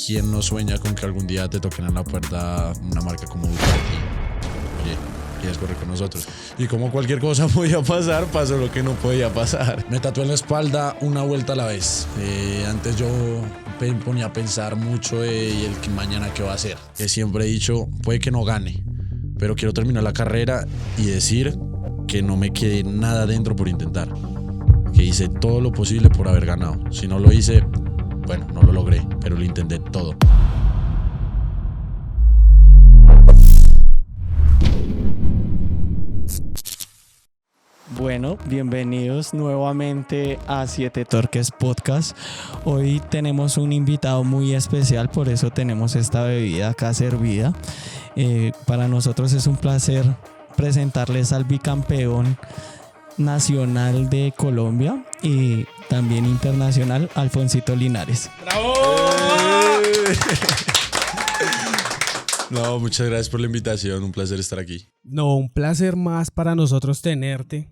¿quién no sueña con que algún día te toquen en la puerta una marca como Ducati? Oye, ¿quieres correr con nosotros? Y como cualquier cosa podía pasar, pasó lo que no podía pasar. Me tatué en la espalda una vuelta a la vez. Antes yo me ponía a pensar mucho y el que mañana qué va a hacer. Que siempre he dicho, puede que no gane, pero quiero terminar la carrera y decir que no me quede nada dentro por intentar. Que hice todo lo posible por haber ganado. Si no lo hice, bueno, no lo logré, pero lo intenté todo. Bueno, bienvenidos nuevamente a Siete Torques Podcast. Hoy tenemos un invitado muy especial, por eso tenemos esta bebida acá servida. Para nosotros es un placer presentarles al bicampeón nacional de Colombia y también internacional, Alfonsito Linares. ¡Bravo! No, muchas gracias por la invitación, un placer estar aquí. No, un placer más para nosotros tenerte.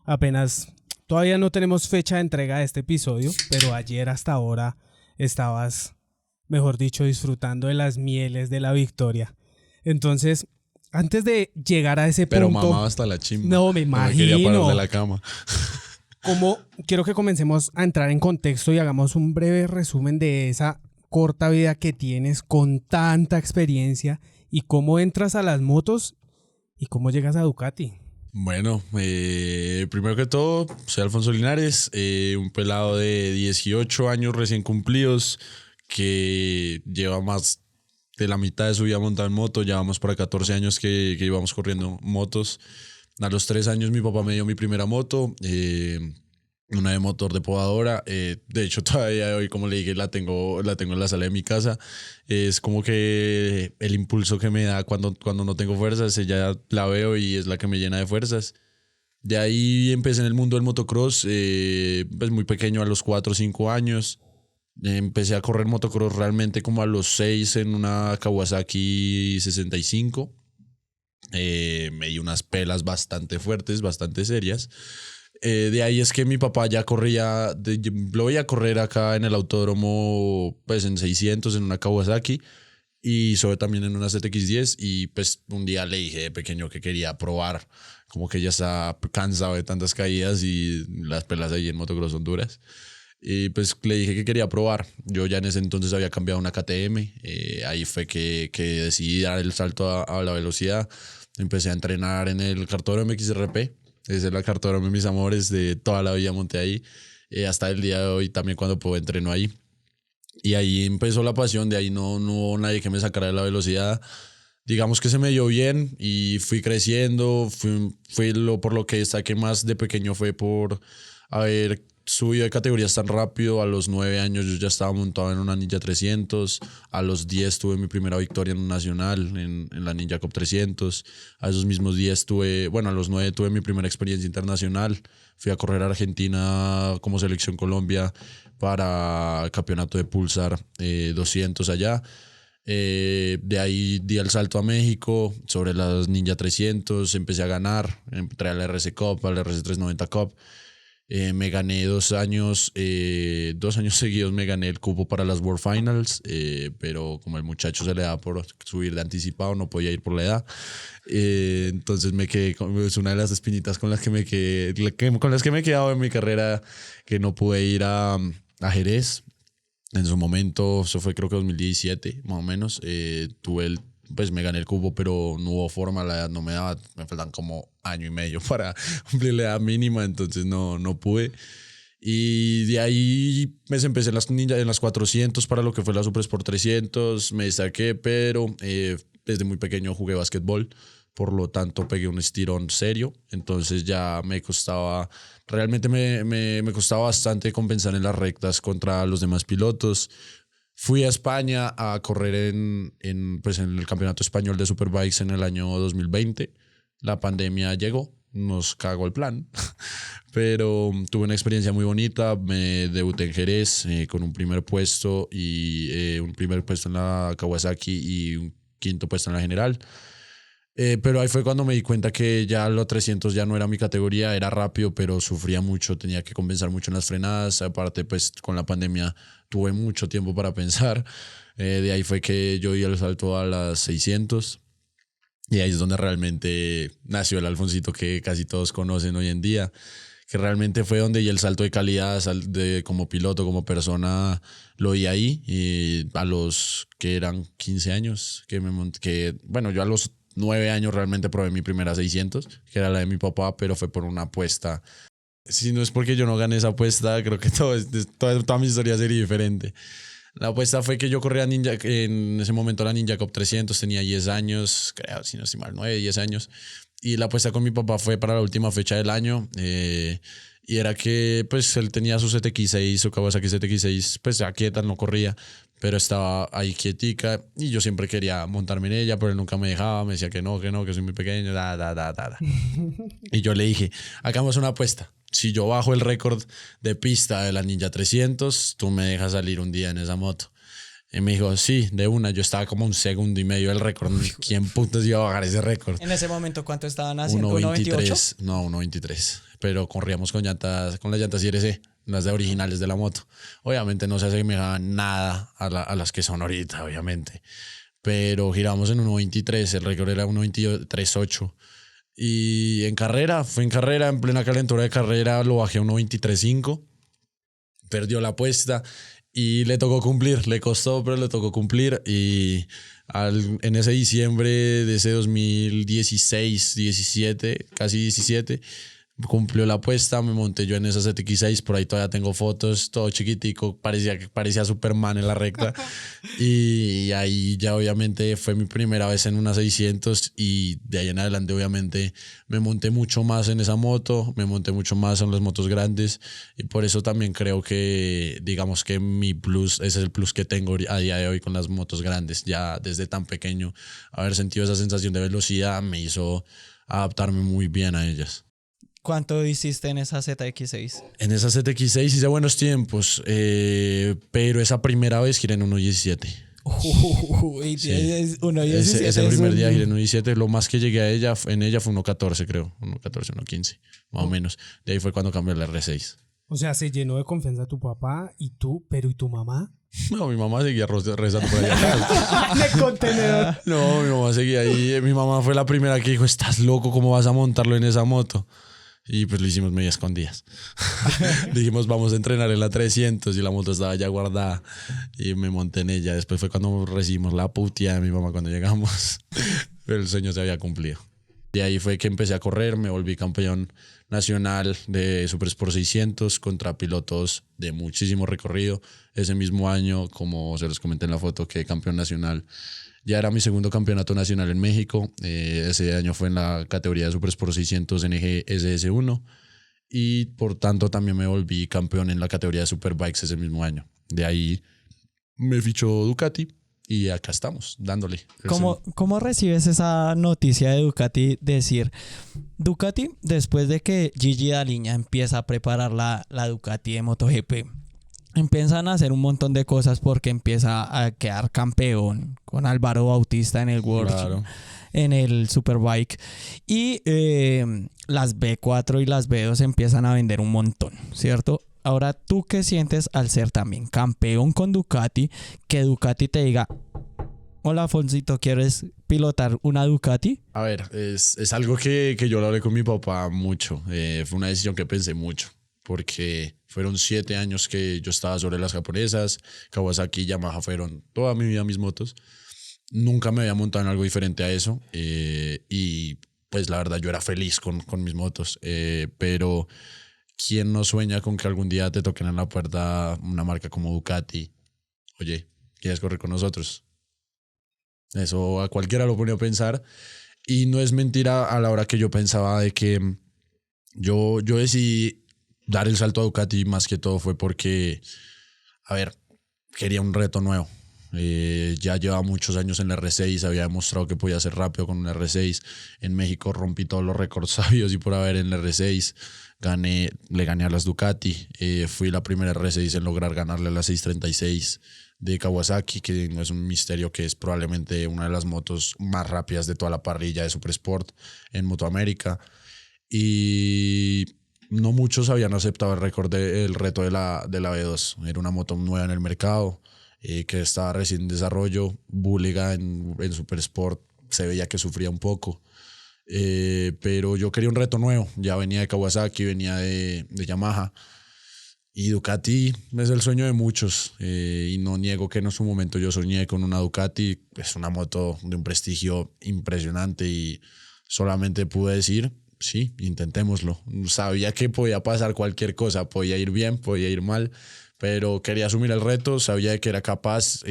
Apenas, todavía no tenemos fecha de entrega de este episodio, pero ayer hasta ahora estabas, mejor dicho, disfrutando de las mieles de la victoria. Entonces, antes de llegar a ese Pero punto... mamaba hasta la chimba. No, me imagino. No me quería parar de la cama. Quiero que comencemos a entrar en contexto y hagamos un breve resumen de esa corta vida que tienes con tanta experiencia y cómo entras a las motos y cómo llegas a Ducati. Bueno, primero que todo, soy Alfonso Linares, un pelado de 18 años recién cumplidos que lleva más de la mitad de su vida montado en moto. Llevamos para 14 años que íbamos corriendo motos. A los 3 años mi papá me dio mi primera moto, una de motor de podadora. De hecho, todavía hoy, como le dije, la tengo en la sala de mi casa. Es como que el impulso que me da cuando no tengo fuerzas, ella la veo y es la que me llena de fuerzas. De ahí empecé en el mundo del motocross, pues muy pequeño, a los 4 o 5 años. Empecé a correr motocross realmente como a los 6 en una Kawasaki 65. Me di unas pelas bastante fuertes, bastante serias. De ahí es que mi papá ya corría, lo veía correr acá en el autódromo, pues en 600, en una Kawasaki, y sobre también en una ZX10. Y pues un día le dije de pequeño que quería probar, como que ya está cansado de tantas caídas y las pelas ahí en motocross son duras. Y pues le dije que quería probar. Yo ya en ese entonces había cambiado una KTM. Ahí fue que decidí dar el salto a la velocidad. Empecé a entrenar en el cartódromo XRP. Esa es la cartódromo de mis amores, de toda la vida monté ahí. Hasta el día de hoy también cuando puedo entreno ahí. Y ahí empezó la pasión. De ahí no hubo nadie que me sacara de la velocidad. Digamos que se me dio bien y fui creciendo. Por lo que destaqué más de pequeño fue por haber subido de categorías tan rápido. A los 9 años yo ya estaba montado en una Ninja 300. A los 10 tuve mi primera victoria en un nacional, en la Ninja Cup 300. A esos mismos 10 a los 9 tuve mi primera experiencia internacional. Fui a correr a Argentina como selección Colombia para el campeonato de Pulsar 200 allá. De ahí di el salto a México sobre las Ninja 300. Empecé a ganar. Entré a la RC Cup, a la RC 390 Cup. Me gané 2 años seguidos me gané el cupo para las World Finals, pero como el muchacho se le da por subir de anticipado, no podía ir por la edad. Entonces me quedé, es una de las espinitas con las que me quedé, con las que me he quedado en mi carrera, que no pude ir a Jerez. En su momento, eso fue creo que 2017, más o menos. Pues me gané el cupo, pero no hubo forma, la edad no me daba, me faltan como año y medio para cumplir la edad mínima, entonces no pude. Y de ahí me empecé en las 400 para lo que fue la Super Sport 300, me destaqué, pero desde muy pequeño jugué básquetbol, por lo tanto pegué un estirón serio, entonces ya me costaba, realmente me costaba bastante compensar en las rectas contra los demás pilotos. Fui a España a correr en el Campeonato Español de Superbikes en el año 2020. La pandemia llegó, nos cagó el plan, pero tuve una experiencia muy bonita. Me debuté en Jerez con un primer puesto un primer puesto en la Kawasaki y un quinto puesto en la general. Pero ahí fue cuando me di cuenta que ya los 300 ya no era mi categoría, era rápido, pero sufría mucho, tenía que compensar mucho en las frenadas. Aparte, pues con la pandemia tuve mucho tiempo para pensar. De ahí fue que yo di el salto a las 600. Y ahí es donde realmente nació el Alfonsito que casi todos conocen hoy en día, que realmente fue donde y el salto de calidad como piloto, como persona, lo di ahí. Y a los que eran 15 años, bueno, yo a los 9 años realmente probé mi primera 600, que era la de mi papá, pero fue por una apuesta. Si no es porque yo no gané esa apuesta, creo que toda mi historia sería diferente. La apuesta fue que yo corría Ninja, en ese momento la Ninja Cup 300, tenía 10 años, creo, si no estoy mal, 9, 10 años. Y la apuesta con mi papá fue para la última fecha del año. Y era que pues él tenía su ZX6, su Kawasaki ZX6, pues ya quieta, no corría, pero estaba ahí quietica. Y yo siempre quería montarme en ella, pero él nunca me dejaba, me decía que no, que soy muy pequeño, Y yo le dije, hagamos una apuesta. Si yo bajo el récord de pista de la Ninja 300, tú me dejas salir un día en esa moto. Y me dijo, sí, de una. Yo estaba como 1,5 segundos del récord. ¿Quién putas iba a bajar ese récord? En ese momento, ¿cuánto estaban haciendo? 1,23. No, 1,23. Pero corríamos con las llantas IRC, las de originales de la moto. Obviamente no se asemejaban nada a las que son ahorita, obviamente. Pero girábamos en 1,23. El récord era 1,23.8. Y en plena calentura de carrera, lo bajé a 1,23.5. Perdió la apuesta y le tocó cumplir. Le costó, pero le tocó cumplir. Y en ese diciembre de ese 2016, 17, casi 17, cumplió la apuesta. Me monté yo en esa ZX6. Por ahí todavía tengo fotos, todo chiquitico. Parecía Superman en la recta. Y ahí ya obviamente fue mi primera vez en una 600. Y de ahí en adelante obviamente me monté mucho más en esa moto. Me monté mucho más en las motos grandes. Y por eso también creo que digamos que mi plus, ese es el plus que tengo a día de hoy con las motos grandes. Ya desde tan pequeño haber sentido esa sensación de velocidad me hizo adaptarme muy bien a ellas. ¿Cuánto hiciste en esa ZX6? En esa ZX6 hice buenos tiempos, pero esa primera vez giré en 1,17. Sí. 1,17. Ese primer día giré en 1,17. Lo más que llegué en ella fue 1,14, creo. 1,14, 1,15, más o menos. De ahí fue cuando cambié la R6. O sea, se llenó de confianza tu papá y tú, pero ¿y tu mamá? No, mi mamá seguía rezando por allá. De contenedor. No, mi mamá seguía ahí. Mi mamá fue la primera que dijo, ¿estás loco? ¿Cómo vas a montarlo en esa moto? Y pues lo hicimos medio escondidas. Dijimos, vamos a entrenar en la 300 y la moto estaba ya guardada. Y me monté en ella. Después fue cuando recibimos la putia de mi mamá cuando llegamos. Pero el sueño se había cumplido. Y ahí fue que empecé a correr. Me volví campeón nacional de Super Sport 600 contra pilotos de muchísimo recorrido. Ese mismo año, como se los comenté en la foto, quedé campeón nacional. Ya era mi segundo campeonato nacional en México. Ese año fue en la categoría de Super Sport 600 NG SS1. Y por tanto también me volví campeón en la categoría de Superbikes ese mismo año. De ahí me fichó Ducati y acá estamos, dándole. ¿Cómo recibes esa noticia de Ducati? Decir, Ducati, después de que Gigi Daliña empieza a preparar la Ducati de MotoGP, empiezan a hacer un montón de cosas porque empieza a quedar campeón con Álvaro Bautista en el World, Claro. en el Superbike. Y las B4 y las B2 empiezan a vender un montón, ¿cierto? Ahora, ¿tú qué sientes al ser también campeón con Ducati? Que Ducati te diga, hola, Alfonsito, ¿quieres pilotar una Ducati? A ver, es algo que yo lo hablé con mi papá mucho. Fue una decisión que pensé mucho. Porque fueron 7 años que yo estaba sobre las japonesas. Kawasaki y Yamaha fueron toda mi vida mis motos. Nunca me había montado en algo diferente a eso. Y pues la verdad yo era feliz con mis motos. Pero ¿quién no sueña con que algún día te toquen en la puerta una marca como Ducati? Oye, ¿quieres correr con nosotros? Eso a cualquiera lo pone a pensar. Y no es mentira a la hora que yo pensaba de que yo decidí dar el salto a Ducati más que todo fue porque, a ver, quería un reto nuevo. Ya llevaba muchos años en la R6, había demostrado que podía ser rápido con una R6. En México rompí todos los récords sabios y por haber en la R6. Le gané a las Ducati. Fui la primera R6 en lograr ganarle a la 636 de Kawasaki, que no es un misterio, que es probablemente una de las motos más rápidas de toda la parrilla de Super Sport en Motoamérica. Y no muchos habían aceptado el reto de la B2. Era una moto nueva en el mercado. que estaba recién en desarrollo. Bulega en Super Sport se veía que sufría un poco. Pero yo quería un reto nuevo. Ya venía de Kawasaki, venía de Yamaha. Y Ducati es el sueño de muchos. Y no niego que en su momento yo soñé con una Ducati. Es una moto de un prestigio impresionante y solamente pude decir, sí, intentémoslo. Sabía que podía pasar cualquier cosa, podía ir bien, podía ir mal, pero quería asumir el reto, sabía que era capaz,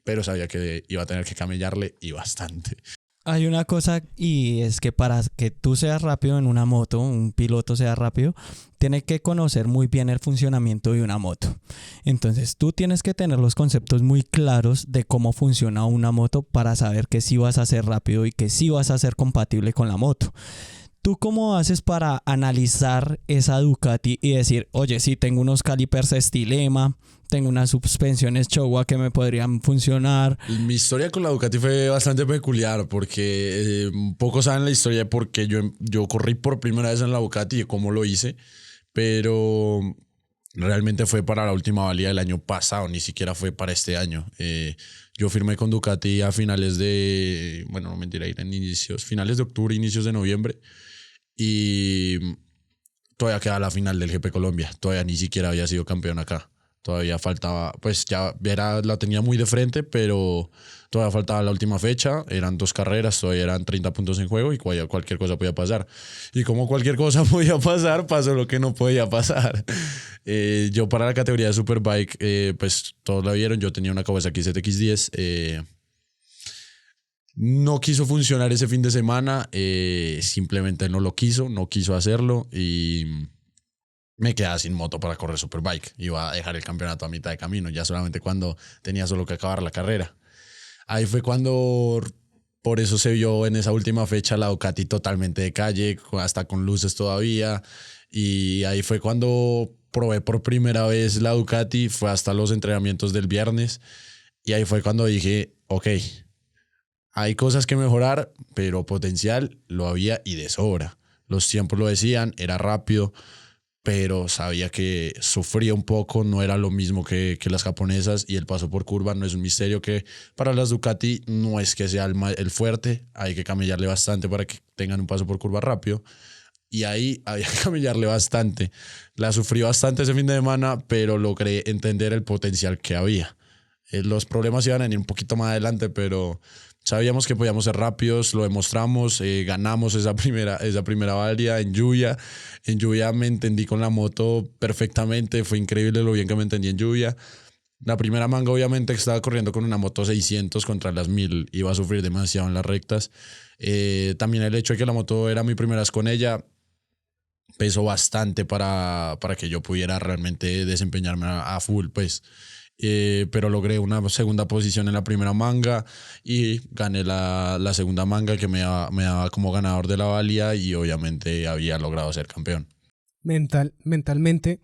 pero sabía que iba a tener que camellarle y bastante. Hay una cosa y es que para que tú seas rápido en una moto, un piloto sea rápido, tiene que conocer muy bien el funcionamiento de una moto. Entonces tú tienes que tener los conceptos muy claros de cómo funciona una moto para saber que sí vas a ser rápido y que sí vas a ser compatible con la moto. ¿Tú cómo haces para analizar esa Ducati y decir, oye, sí, tengo unos calipers Stilema, tengo unas suspensiones Showa que me podrían funcionar? Mi historia con la Ducati fue bastante peculiar porque pocos saben la historia de por qué yo corrí por primera vez en la Ducati y cómo lo hice, pero realmente fue para la última valía del año pasado, ni siquiera fue para este año. Yo firmé con Ducati a finales de, bueno, no mentira, eran finales de octubre, inicios de noviembre. Y todavía queda la final del GP Colombia. Todavía ni siquiera había sido campeón acá. Todavía faltaba, pues ya la tenía muy de frente, pero todavía faltaba la última fecha. Eran 2 carreras, todavía eran 30 puntos en juego y cualquier cosa podía pasar. Y como cualquier cosa podía pasar, pasó lo que no podía pasar. Yo para la categoría de Superbike, pues todos la vieron, yo tenía una Kawasaki ZX10. No quiso funcionar ese fin de semana, simplemente no quiso hacerlo y me quedaba sin moto para correr Superbike. Iba a dejar el campeonato a mitad de camino, ya solamente cuando tenía solo que acabar la carrera. Ahí fue cuando, por eso se vio en esa última fecha la Ducati totalmente de calle, hasta con luces todavía. Y ahí fue cuando probé por primera vez la Ducati, fue hasta los entrenamientos del viernes. Y ahí fue cuando dije, ok, hay cosas que mejorar, pero potencial lo había y de sobra. Los tiempos lo decían, era rápido, pero sabía que sufría un poco, no era lo mismo que las japonesas y el paso por curva no es un misterio que para las Ducati no es que sea el fuerte, hay que camellarle bastante para que tengan un paso por curva rápido y ahí había que camellarle bastante. La sufrí bastante ese fin de semana, pero logré entender el potencial que había. Los problemas iban a venir un poquito más adelante, pero sabíamos que podíamos ser rápidos, lo demostramos, ganamos esa primera valía en lluvia. En lluvia me entendí con la moto perfectamente, fue increíble lo bien que me entendí en lluvia. La primera manga obviamente estaba corriendo con una moto 600 contra las 1000, iba a sufrir demasiado en las rectas. También el hecho de que la moto era mi primera vez con ella pesó bastante para que yo pudiera realmente desempeñarme a full, pues. Pero logré una segunda posición en la primera manga y gané la segunda manga que me daba como ganador de la valía y obviamente había logrado ser campeón. Mentalmente,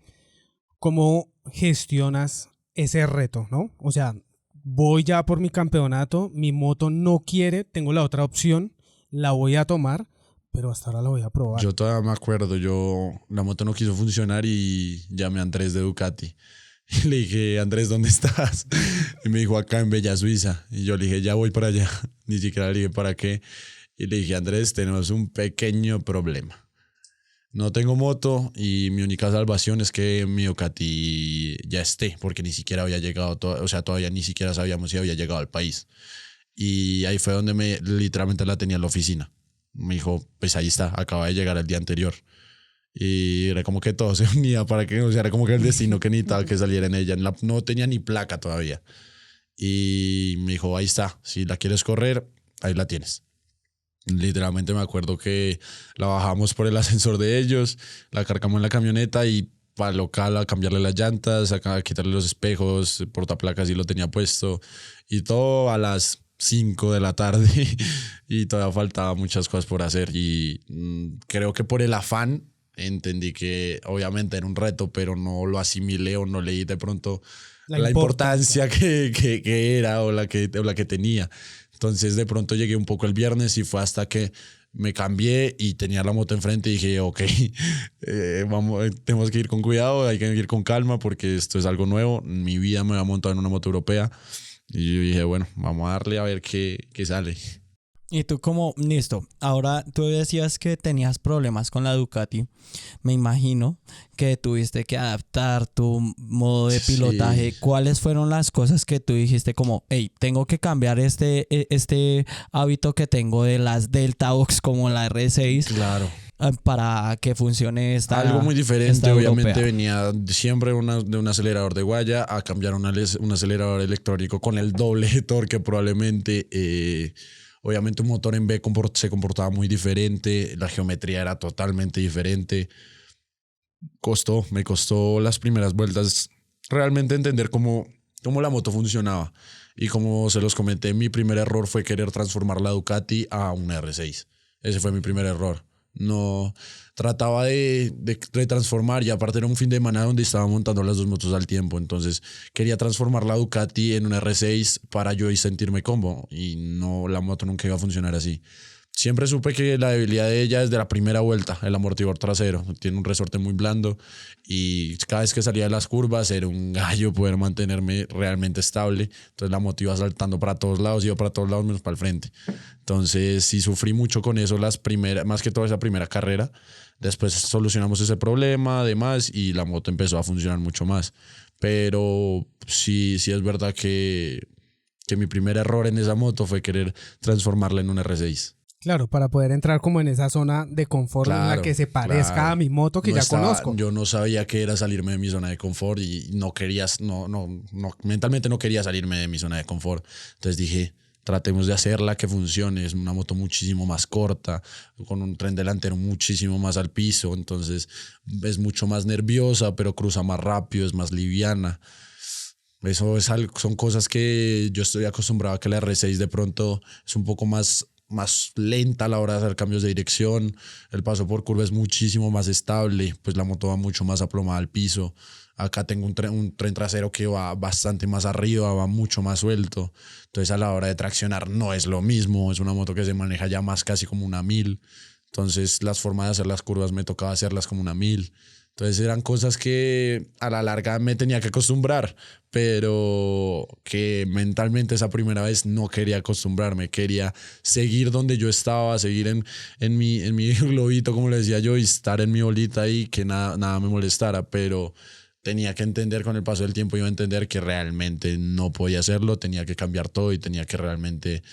¿cómo gestionas ese reto, no? O sea, voy ya por mi campeonato, mi moto no quiere, tengo la otra opción, la voy a tomar, pero hasta ahora la voy a probar. Yo todavía me acuerdo, la moto no quiso funcionar y llamé a Andrés de Ducati. Y le dije, Andrés, ¿dónde estás? Y me dijo, acá en Bella Suiza. Y yo le dije, ya voy para allá. Ni siquiera le dije, ¿para qué? Y le dije, Andrés, tenemos un pequeño problema. No tengo moto y mi única salvación es que mi Ducati ya esté, porque ni siquiera había llegado, todavía ni siquiera sabíamos si había llegado al país. Y ahí fue donde literalmente la tenía en la oficina. Me dijo, pues ahí está, acaba de llegar el día anterior. Y era como que todo se unía para que, o sea, era como que el destino que necesitaba que saliera en ella. No tenía ni placa todavía. Y me dijo, ahí está, si la quieres correr, ahí la tienes. Literalmente me acuerdo que la bajamos por el ascensor de ellos, la cargamos en la camioneta y para el local a cambiarle las llantas, a quitarle los espejos, el portaplacas y lo tenía puesto. Y todo a las 5 de la tarde y todavía faltaba muchas cosas por hacer. Y creo que por el afán entendí que obviamente era un reto, pero no lo asimilé o no leí de pronto la importancia que era o la que tenía. Entonces de pronto llegué un poco el viernes y fue hasta que me cambié y tenía la moto enfrente y dije, ok, vamos, tenemos que ir con cuidado, hay que ir con calma porque esto es algo nuevo. En mi vida me había montado en una moto europea y yo dije, bueno, vamos a darle a ver qué sale. Y tú como, listo, ahora tú decías que tenías problemas con la Ducati. Me imagino que tuviste que adaptar tu modo de pilotaje. Sí. ¿Cuáles fueron las cosas que tú dijiste como, hey, tengo que cambiar este hábito que tengo de las Delta Box como la R6 Claro. para que funcione Algo muy diferente, esta obviamente europea? venía siempre de un acelerador de guaya a cambiar un acelerador electrónico con el doble de torque probablemente. Obviamente un motor en B se comportaba muy diferente, la geometría era totalmente diferente. Me costó las primeras vueltas realmente entender cómo la moto funcionaba. Y como se los comenté, mi primer error fue querer transformar la Ducati a una R6. Ese fue mi primer error. No trataba de transformar y aparte era un fin de semana donde estaba montando las dos motos al tiempo. Entonces quería transformar la Ducati en una R6 para yo y sentirme cómodo. Y no, la moto nunca iba a funcionar así. Siempre supe que la debilidad de ella es de la primera vuelta, el amortiguador trasero. Tiene un resorte muy blando y cada vez que salía de las curvas era un gallo poder mantenerme realmente estable. Entonces la moto iba saltando para todos lados, iba para todos lados menos para el frente. Entonces sí sufrí mucho con eso más que toda esa primera carrera. Después solucionamos ese problema, además, y la moto empezó a funcionar mucho más. Pero sí es verdad que mi primer error en esa moto fue querer transformarla en un R6. Claro, para poder entrar como en esa zona de confort en la que se parezca a mi moto que ya conozco. Yo no sabía qué era salirme de mi zona de confort y mentalmente no quería salirme de mi zona de confort. Entonces dije, tratemos de hacerla que funcione. Es una moto muchísimo más corta, con un tren delantero muchísimo más al piso. Entonces es mucho más nerviosa, pero cruza más rápido, es más liviana. Eso son cosas que yo estoy acostumbrado a que la R6 de pronto es un poco más lenta a la hora de hacer cambios de dirección. El paso por curva es muchísimo más estable, pues la moto va mucho más aplomada al piso. Acá tengo un tren trasero que va bastante más arriba, va mucho más suelto. Entonces a la hora de traccionar no es lo mismo. Es una moto que se maneja ya más casi como una 1000. Entonces las formas de hacer las curvas me tocaba hacerlas como una 1000. Entonces eran cosas que a la larga me tenía que acostumbrar, pero que mentalmente esa primera vez no quería acostumbrarme. Quería seguir donde yo estaba, seguir en mi globito, como le decía yo, y estar en mi bolita ahí, que nada me molestara, pero tenía que entender con el paso del tiempo, iba a entender que realmente no podía hacerlo, tenía que cambiar todo y tenía que realmente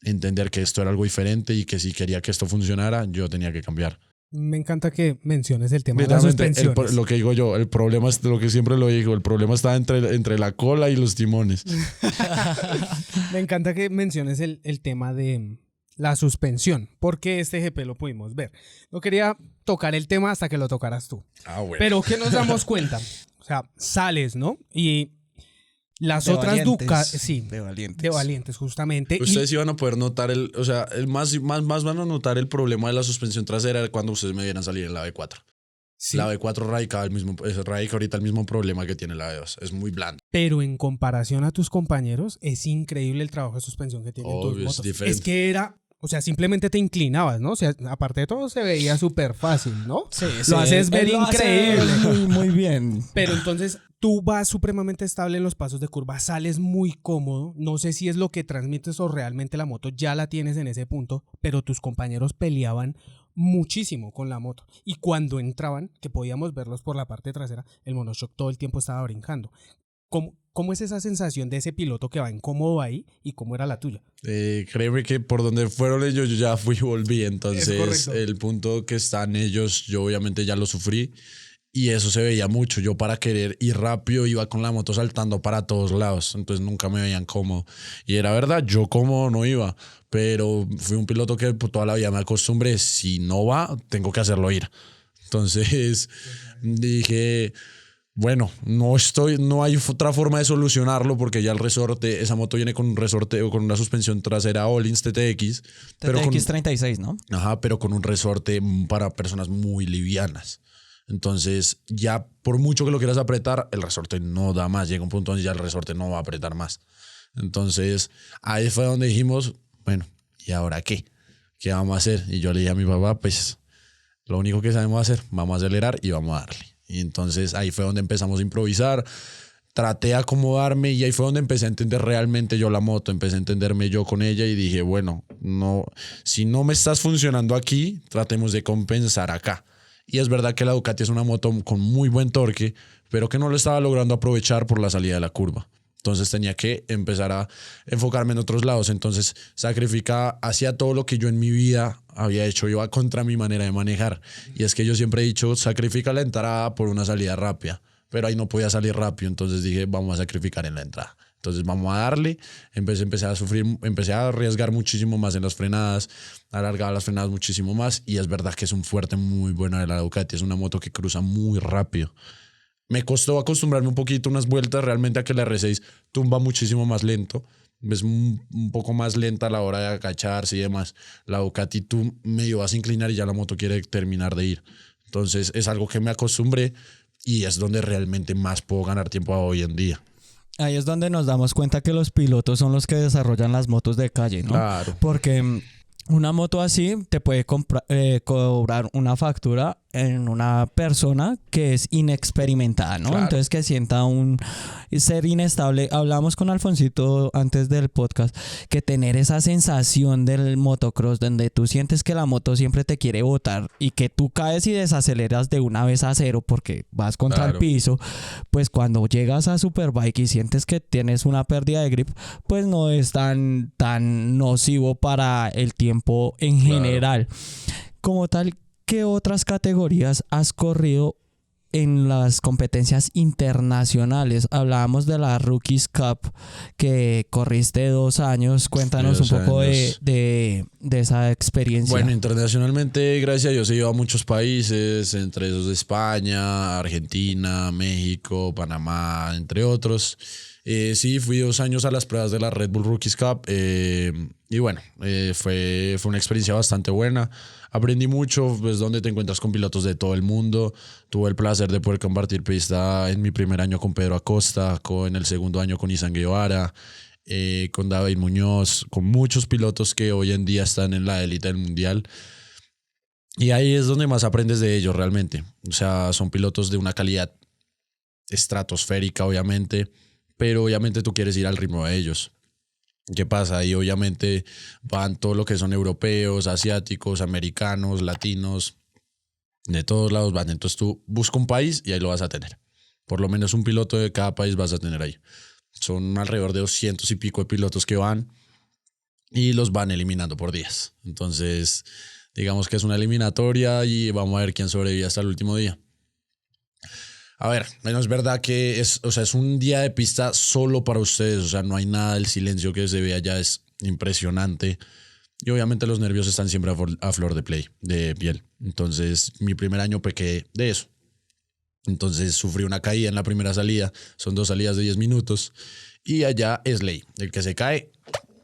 entender que esto era algo diferente y que si quería que esto funcionara, yo tenía que cambiar. Me encanta que menciones el tema de las suspensiones. Lo que digo yo, el problema es lo que siempre lo digo, el problema está entre la cola y los timones. Me encanta que menciones el tema de la suspensión, porque este GP lo pudimos ver. No quería tocar el tema hasta que lo tocaras tú. Bueno. Pero que nos damos cuenta, o sea, sales, ¿no? Y las De otras Valientes. sí, De Valientes. de Valientes justamente. Ustedes iban a poder notar más van a notar el problema de la suspensión trasera cuando ustedes me vieran salir en la B4. Sí, La B4 radica ahorita el mismo problema que tiene la B2. Es muy blanda. pero en comparación a tus compañeros, es increíble el trabajo de suspensión que tienen tus Obvio, es motos. diferente. Es que era, o sea, simplemente te inclinabas, ¿no? O sea, aparte de todo se veía súper fácil, ¿no? Sí, Lo haces ver él lo hace increíble. muy, muy bien. Pero entonces tú vas supremamente estable en los pasos de curva, sales muy cómodo. No sé si es lo que transmites o realmente la moto ya la tienes en ese punto, pero tus compañeros peleaban muchísimo con la moto. Y cuando entraban, que podíamos verlos por la parte trasera, el monoshock todo el tiempo estaba brincando. ¿Cómo es esa sensación de ese piloto que va incómodo ahí y cómo era la tuya? Créeme que por donde fueron ellos yo ya fui y volví. Entonces el punto que están ellos, yo obviamente ya lo sufrí. Y eso se veía mucho. Yo para querer ir rápido iba con la moto saltando para todos lados. Entonces nunca me veían cómodo. Y era verdad, yo cómodo no iba. Pero fui un piloto que toda la vida me acostumbré. Si no va, tengo que hacerlo ir. Entonces dije, bueno, no hay otra forma de solucionarlo porque ya el resorte, esa moto viene con un resorte o con una suspensión trasera Öhlins TTX. Pero TTX 36, ¿no? Ajá, pero con un resorte para personas muy livianas. Entonces, ya por mucho que lo quieras apretar, el resorte no da más. Llega un punto donde ya el resorte no va a apretar más. Entonces, ahí fue donde dijimos, bueno, ¿y ahora qué? ¿qué vamos a hacer? Y yo le dije a mi papá, pues lo único que sabemos hacer, vamos a acelerar y vamos a darle. Y entonces ahí fue donde empezamos a improvisar, traté de acomodarme y ahí fue donde empecé a entender realmente yo la moto, empecé a entenderme yo con ella y dije, bueno, no, si no me estás funcionando aquí, tratemos de compensar acá. Y es verdad que la Ducati es una moto con muy buen torque, pero que no lo estaba logrando aprovechar por la salida de la curva. Entonces tenía que empezar a enfocarme en otros lados. Entonces sacrificaba, hacía todo lo que yo en mi vida había hecho. Iba contra mi manera de manejar. Y es que yo siempre he dicho, sacrifica la entrada por una salida rápida. Pero ahí no podía salir rápido. Entonces dije, vamos a sacrificar en la entrada. Entonces vamos a darle. Empecé a sufrir, empecé a arriesgar muchísimo más en las frenadas. Alargaba las frenadas muchísimo más. Y es verdad que es un fuerte muy bueno de la Ducati. Es una moto que cruza muy rápido. Me costó acostumbrarme un poquito unas vueltas realmente a que la R6 tumba muchísimo más lento. Es un poco más lenta a la hora de agacharse y demás. La Ducati tú medio vas a inclinar y ya la moto quiere terminar de ir. Entonces es algo que me acostumbré y es donde realmente más puedo ganar tiempo hoy en día. Ahí es donde nos damos cuenta que los pilotos son los que desarrollan las motos de calle, ¿no? Claro. Porque una moto así te puede cobrar una factura en una persona que es inexperimentada, ¿no? Claro. Entonces que sienta un ser inestable. Hablamos con Alfonsito antes del podcast que tener esa sensación del motocross donde tú sientes que la moto siempre te quiere botar y que tú caes y desaceleras de una vez a cero porque vas contra el piso, pues cuando llegas a Superbike y sientes que tienes una pérdida de grip, pues no es tan nocivo para el tiempo en general. Como tal, ¿qué otras categorías has corrido en las competencias internacionales? Hablábamos de la Rookies Cup que corriste 2 años. Cuéntanos un poco de esa experiencia. Bueno, internacionalmente, gracias a Dios, he ido a muchos países, entre esos España, Argentina, México, Panamá, entre otros. Sí, fui 2 años a las pruebas de la Red Bull Rookies Cup y bueno, fue una experiencia bastante buena. Aprendí mucho, pues donde te encuentras con pilotos de todo el mundo. Tuve el placer de poder compartir pista en mi primer año con Pedro Acosta, en el segundo año con Izan Guevara, con David Muñoz, con muchos pilotos que hoy en día están en la élite del mundial. Y ahí es donde más aprendes de ellos realmente. O sea, son pilotos de una calidad estratosférica, obviamente, pero obviamente tú quieres ir al ritmo de ellos. ¿Qué pasa? Ahí obviamente van todo lo que son europeos, asiáticos, americanos, latinos, de todos lados van. Entonces tú busca un país y ahí lo vas a tener. Por lo menos un piloto de cada país vas a tener ahí. Son alrededor de 200 y pico de pilotos que van y los van eliminando por días. Entonces, digamos que es una eliminatoria y vamos a ver quién sobrevive hasta el último día. A ver, bueno, es verdad que es un día de pista solo para ustedes, o sea, no hay nada, el silencio que se ve allá es impresionante y obviamente los nervios están siempre a flor de piel. Entonces, mi primer año pequé de eso. Entonces, sufrí una caída en la primera salida, son 2 salidas de 10 minutos y allá es ley, el que se cae,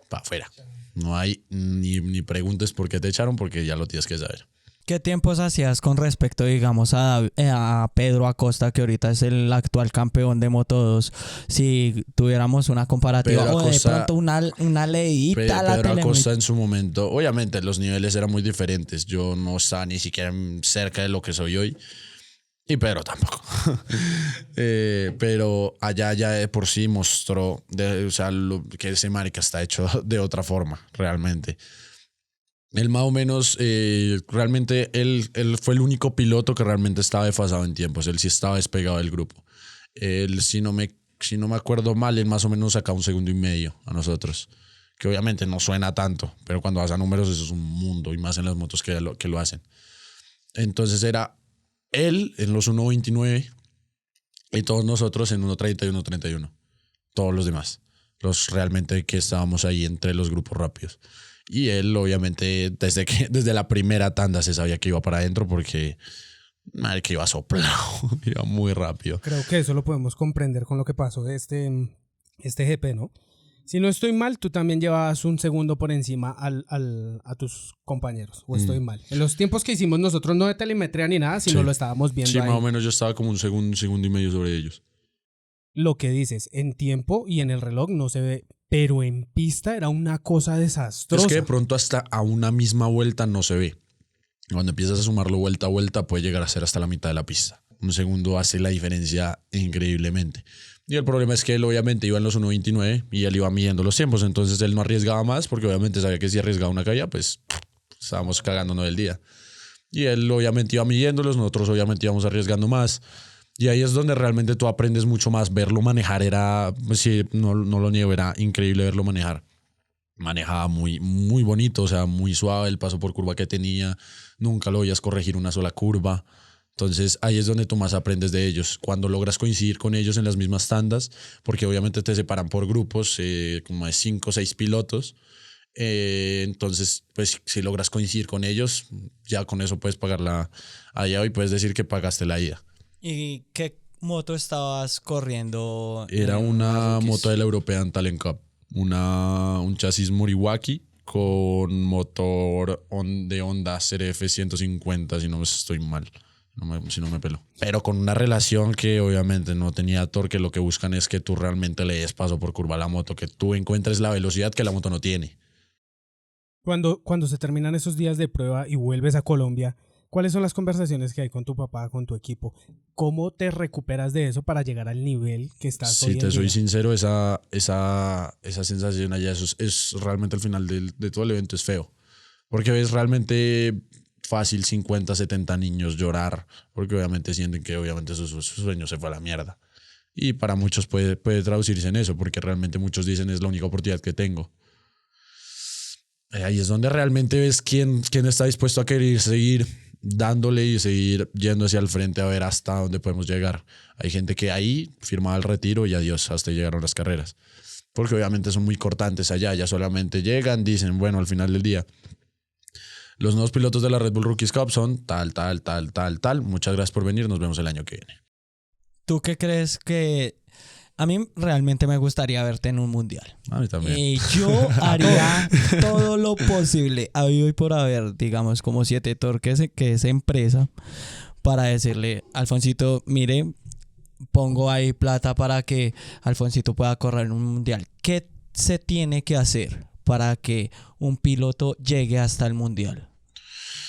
para afuera. No hay ni preguntes por qué te echaron porque ya lo tienes que saber. ¿Qué tiempos hacías con respecto, digamos, a Pedro Acosta, que ahorita es el actual campeón de Moto2? Si tuviéramos una comparativa Pedro o de Acosta, pronto una leidita a la Pedro tele. Acosta en su momento, obviamente los niveles eran muy diferentes. Yo no estaba ni siquiera cerca de lo que soy hoy. Y Pedro tampoco. Pero allá ya de por sí mostró que ese marica está hecho de otra forma, realmente. Él más o menos, realmente, él fue el único piloto que realmente estaba desfasado en tiempos. Él sí estaba despegado del grupo. Él, si no me acuerdo mal, él más o menos saca 1,5 segundos a nosotros. Que obviamente no suena tanto, pero cuando vas a números eso es un mundo, y más en las motos que lo hacen. Entonces era él en los 1.29 y todos nosotros en 1.30 y 1.31. Todos los demás. Los realmente que estábamos ahí entre los grupos rápidos. Y él, obviamente, desde la primera tanda se sabía que iba para adentro porque madre, que iba soplado, iba muy rápido. Creo que eso lo podemos comprender con lo que pasó de este GP, ¿no? Si no estoy mal, tú también llevabas 1 segundo por encima a tus compañeros, o estoy mal. En los tiempos que hicimos nosotros no de telemetría ni nada, sino lo estábamos viendo ahí. Sí, más o menos yo estaba como 1,5 segundos sobre ellos. Lo que dices, en tiempo y en el reloj no se ve pero en pista era una cosa desastrosa. Es que de pronto hasta a una misma vuelta no se ve. Cuando empiezas a sumarlo vuelta a vuelta puede llegar a ser hasta la mitad de la pista. Un segundo hace la diferencia increíblemente. Y el problema es que él obviamente iba en los 1.29 y él iba midiendo los tiempos. Entonces él no arriesgaba más porque obviamente sabía que si arriesgaba una caída, pues estábamos cagándonos del día. Y él obviamente iba midiéndolos, nosotros obviamente íbamos arriesgando más. Y ahí es donde realmente tú aprendes mucho más. Verlo manejar era, pues sí, no lo niego, era increíble verlo manejar. Manejaba muy, muy bonito, o sea, muy suave el paso por curva que tenía. Nunca lo veías corregir una sola curva. Entonces ahí es donde tú más aprendes de ellos. Cuando logras coincidir con ellos en las mismas tandas, porque obviamente te separan por grupos, como de 5 o 6 pilotos. Entonces, pues si logras coincidir con ellos, ya con eso puedes pagar la allá y puedes decir que pagaste la ida. ¿Y qué moto estabas corriendo? Era una moto de la European Talent Cup. Un chasis Moriwaki con motor de Honda CRF 150, si no estoy mal. Si no me pelo. Pero con una relación que obviamente no tenía torque. Lo que buscan es que tú realmente le des paso por curva a la moto, que tú encuentres la velocidad que la moto no tiene. Cuando se terminan esos días de prueba y vuelves a Colombia, ¿cuáles son las conversaciones que hay con tu papá, con tu equipo? ¿Cómo te recuperas de eso para llegar al nivel que estás hoy en día? Si te soy sincero, esa sensación allá, eso es realmente el final de todo el evento, es feo. Porque ves realmente fácil 50, 70 niños llorar, porque obviamente sienten que obviamente su sueño se fue a la mierda. Y para muchos puede traducirse en eso, porque realmente muchos dicen es la única oportunidad que tengo. Ahí es donde realmente ves quién está dispuesto a querer seguir dándole y seguir yendo hacia el frente a ver hasta dónde podemos llegar. Hay gente que ahí firmaba el retiro y adiós, hasta llegaron las carreras. Porque obviamente son muy cortantes allá, ya solamente llegan, dicen, bueno, al final del día, los nuevos pilotos de la Red Bull Rookies Cup son tal. Muchas gracias por venir, nos vemos el año que viene. ¿Tú qué crees que...? A mí realmente me gustaría verte en un mundial. A mí también. Yo haría todo lo posible, a hoy por haber, digamos, como 7 Torques, que es empresa, para decirle, Alfonsito, mire, pongo ahí plata para que Alfonsito pueda correr en un mundial. ¿Qué se tiene que hacer para que un piloto llegue hasta el mundial?